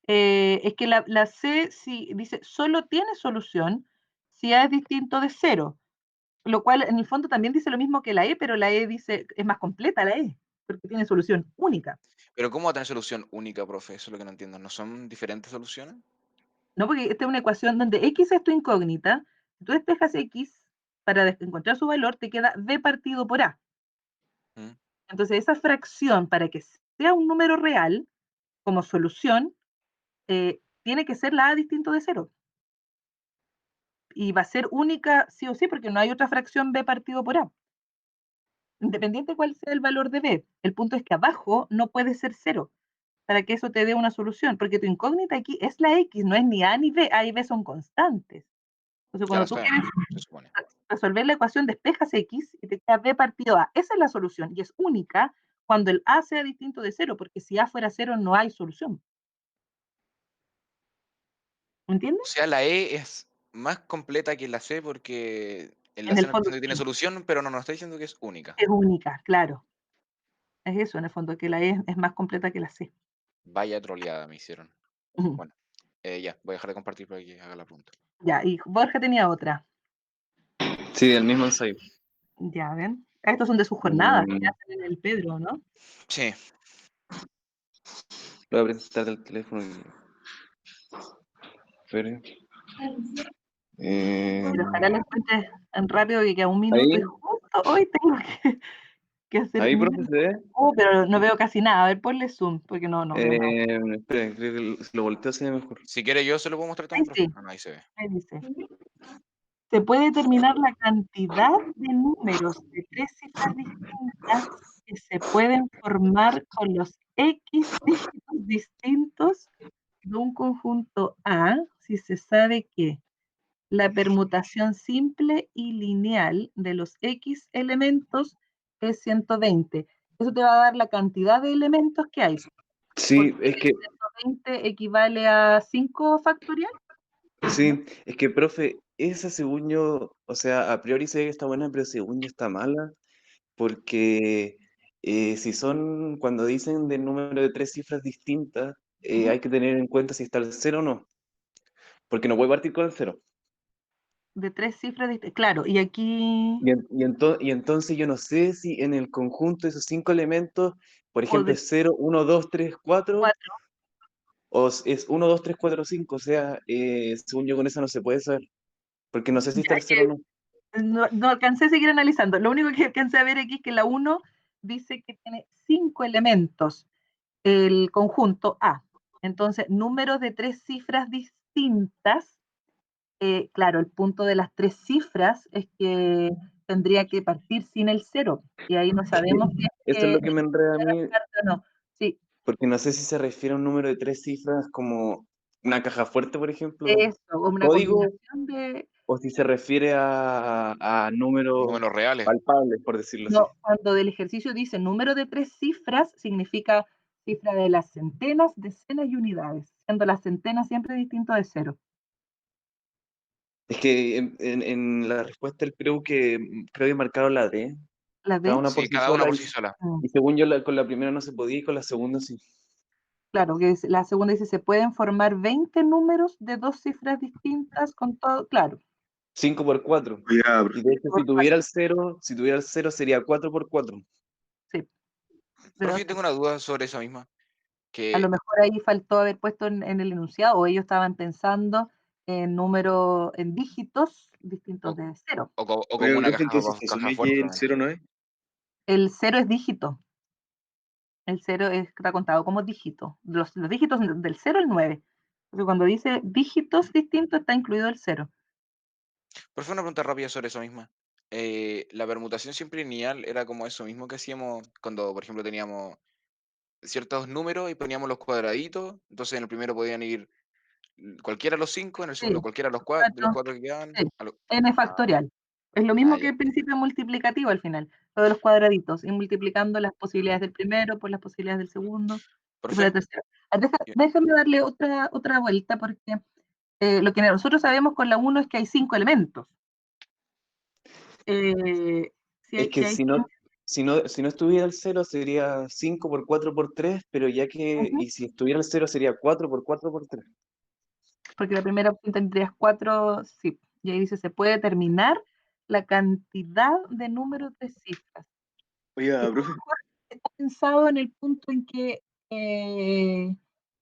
Es que la C si dice solo tiene solución si A es distinto de 0, lo cual en el fondo también dice lo mismo que la E, pero la E dice es más completa la E, porque tiene solución única. Pero ¿cómo va a tener solución única, profe? Eso es lo que no entiendo. ¿No son diferentes soluciones? ¿No? Porque esta es una ecuación donde X es tu incógnita. Si tú despejas X para encontrar su valor, te queda B partido por A. ¿Mm? Entonces, esa fracción, para que sea un número real, como solución, tiene que ser la A distinto de 0. Y va a ser única sí o sí, porque no hay otra fracción B partido por A. Independiente de cuál sea el valor de B. El punto es que abajo no puede ser 0 para que eso te dé una solución, porque tu incógnita aquí es la X, no es ni A ni B. A y B son constantes. Entonces, Ya, cuando tú está bien, quieres se supone. resolver la ecuación, despejas X y te queda B partido A. Esa es la solución y es única cuando el A sea distinto de 0, porque si A fuera 0 no hay solución. ¿Me O entiendes? sea, la E es más completa que la C porque en la En C el nos está fondo diciendo que tiene sí, solución, pero no nos está diciendo que es única. es única, claro. Es eso, en el fondo, que la E es más completa que la C. Vaya troleada me hicieron. Ujú. Bueno, ya, voy a dejar de compartir para que haga la pregunta. Ya, y Borja tenía otra. Sí, del mismo ensayo. Ya, ¿ven? Estos son de sus jornadas que Mm, hacen en el Pedro, ¿no? Sí, Lo voy a presentar del teléfono. Espere. Pero ojalá lo encuentres en rápido, que queda un minuto Ahí, y justo hoy tengo que hacer ahí, mi... profe, ¿se ve? pero no veo casi nada. A ver, ponle zoom, porque no veo nada. Espere, creo que si lo volteo se ve mejor. si quiere yo se lo puedo mostrar Ahí también, profe. sí, Ah, no, ahí se ve. ahí dice. Se puede determinar la cantidad de números de 3 cifras distintas que se pueden formar con los X dígitos distintos de un conjunto A si se sabe que la permutación simple y lineal de los X elementos es 120. Eso te va a dar la cantidad de elementos que hay, Sí, porque es que 120 equivale a 5 factorial. Sí, es que, profe, esa según yo, o sea, a priori se ve que está buena, pero según yo está mala, porque si son, cuando dicen del número de 3 cifras distintas, hay que tener en cuenta si está el 0 o no, porque no puede partir con el 0. De 3 cifras distintas. Claro, y aquí Y entonces yo no sé si en el conjunto de esos 5 elementos, por o ejemplo, de es 0, 1, 2, 3, 4, 4. o es 1, 2, 3, 4, 5, o sea, según yo con esa no se puede saber, porque no sé si está el 0 o no. No alcancé a seguir analizando. Lo único que alcancé a ver aquí es que la 1 dice que tiene 5 elementos, el conjunto A. Entonces, números de 3 cifras distintas. Claro, el punto de las 3 cifras es que tendría que partir sin el 0. Y ahí no sabemos si es Eso es que lo que me enreda a mí, parte o no. Sí, porque no sé si se refiere a un número de 3 cifras como una caja fuerte, por ejemplo, eso, o una código, combinación de. o si se refiere a números Números reales. palpables, por decirlo así. No, cuando del ejercicio dice número de 3 cifras, significa cifra de las centenas, decenas y unidades, siendo las centenas siempre distinto de 0. Es que en la respuesta del creo que marcaron la D, ¿La cada D? una por Sí, sí cada una sola, por sí sola. y según yo con la primera no se podía y con la segunda sí. Claro, la segunda dice, se pueden formar 20 números de 2 cifras distintas con todo, claro. 5 por 4. Oiga, Y de hecho, si tuviera el 0 sería 4 por 4. Sí, pero Profe, yo tengo una duda sobre esa misma. a lo Que, mejor ahí faltó haber puesto en el enunciado, o ellos estaban pensando en números, en dígitos distintos o, de 0. o como oiga, una profe, entonces se caja asume fuerte que el también. 0 no es. El 0 es dígito. El 0 está contado como dígito. Los dígitos del 0 al 9. Entonces, cuando dice dígitos distintos, está incluido el 0. Profe, una pregunta rápida sobre eso misma. La permutación siempre lineal era como eso mismo que hacíamos cuando, por ejemplo, teníamos ciertos números y poníamos los cuadraditos. Entonces, en el primero podían ir cualquiera de los 5, en el segundo Sí, cualquiera de los 4, 4 que quedaban. sí, n factorial. Es lo mismo que Ya. el principio multiplicativo al final, todos los cuadraditos, y multiplicando las posibilidades del primero por las posibilidades del segundo y por Profe, el tercero. Ah, yo- déjame darle otra vuelta, porque lo que nosotros sabemos con la 1 es que hay 5 elementos. Es que Si hay si no estuviera el 0 sería 5 por 4 por 3, pero Ujú. y si estuviera el 0 sería 4 por 4 por 3. Porque la primera opción tendrías 4, sí, y ahí dice, se puede determinar la cantidad de números de cifras. Oiga, A lo profe, mejor está pensado en el punto en que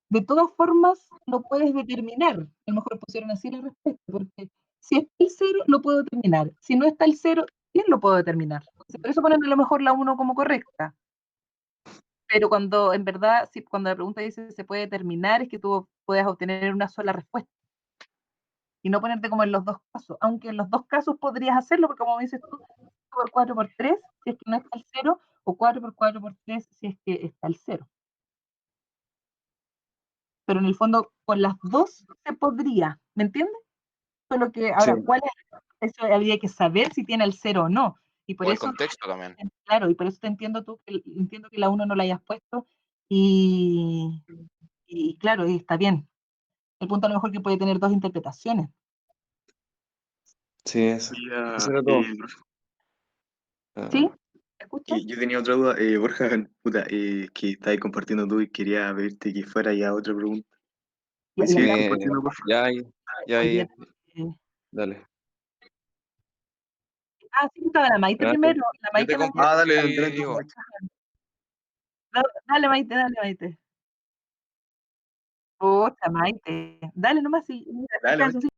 de todas formas lo puedes determinar. A lo mejor pusieron así la respuesta, porque si está el 0, lo puedo determinar. Si no está el 0, bien lo puedo determinar. Entonces, por eso ponen a lo mejor la 1 como correcta. Pero cuando en verdad, cuando la pregunta dice se puede determinar, es que tú puedes obtener una sola respuesta y no ponerte como en los dos casos, aunque en los dos casos podrías hacerlo, porque como dices tú, 4 por 4 por 3, si es que no está el 0, o 4 por 4 por 3, si es que está el 0. Pero en el fondo, con las dos se podría, ¿me entiendes? Solo que, Sí, ahora, ¿cuál es? Eso habría que saber si tiene el 0 o no. Y por o el eso, contexto también. claro, y por eso te entiendo entiendo que la 1 no la hayas puesto, y, y claro, y está bien. El punto a lo mejor que puede tener dos interpretaciones. sí, eso. Eso oiga, era todo. profe, ¿Sí? Ah, ¿Me escuchas? que yo tenía otra duda. Borja, puta, que estabas compartiendo tú y quería pedirte que fuera ya otra pregunta. Ya, ¿Puedes ya, seguir ya. compartiendo, por favor? ya, ya, Hoy día, ya, dale. sí, estaba la Maite Gracias. primero. La Yo te Maite me había... Ah, compartí, dale, dale tú, digo, Maite. Dale, Maite, dale, Maite. Pucha, Maite. Dale nomás y mira, Dale, descansa. Maite.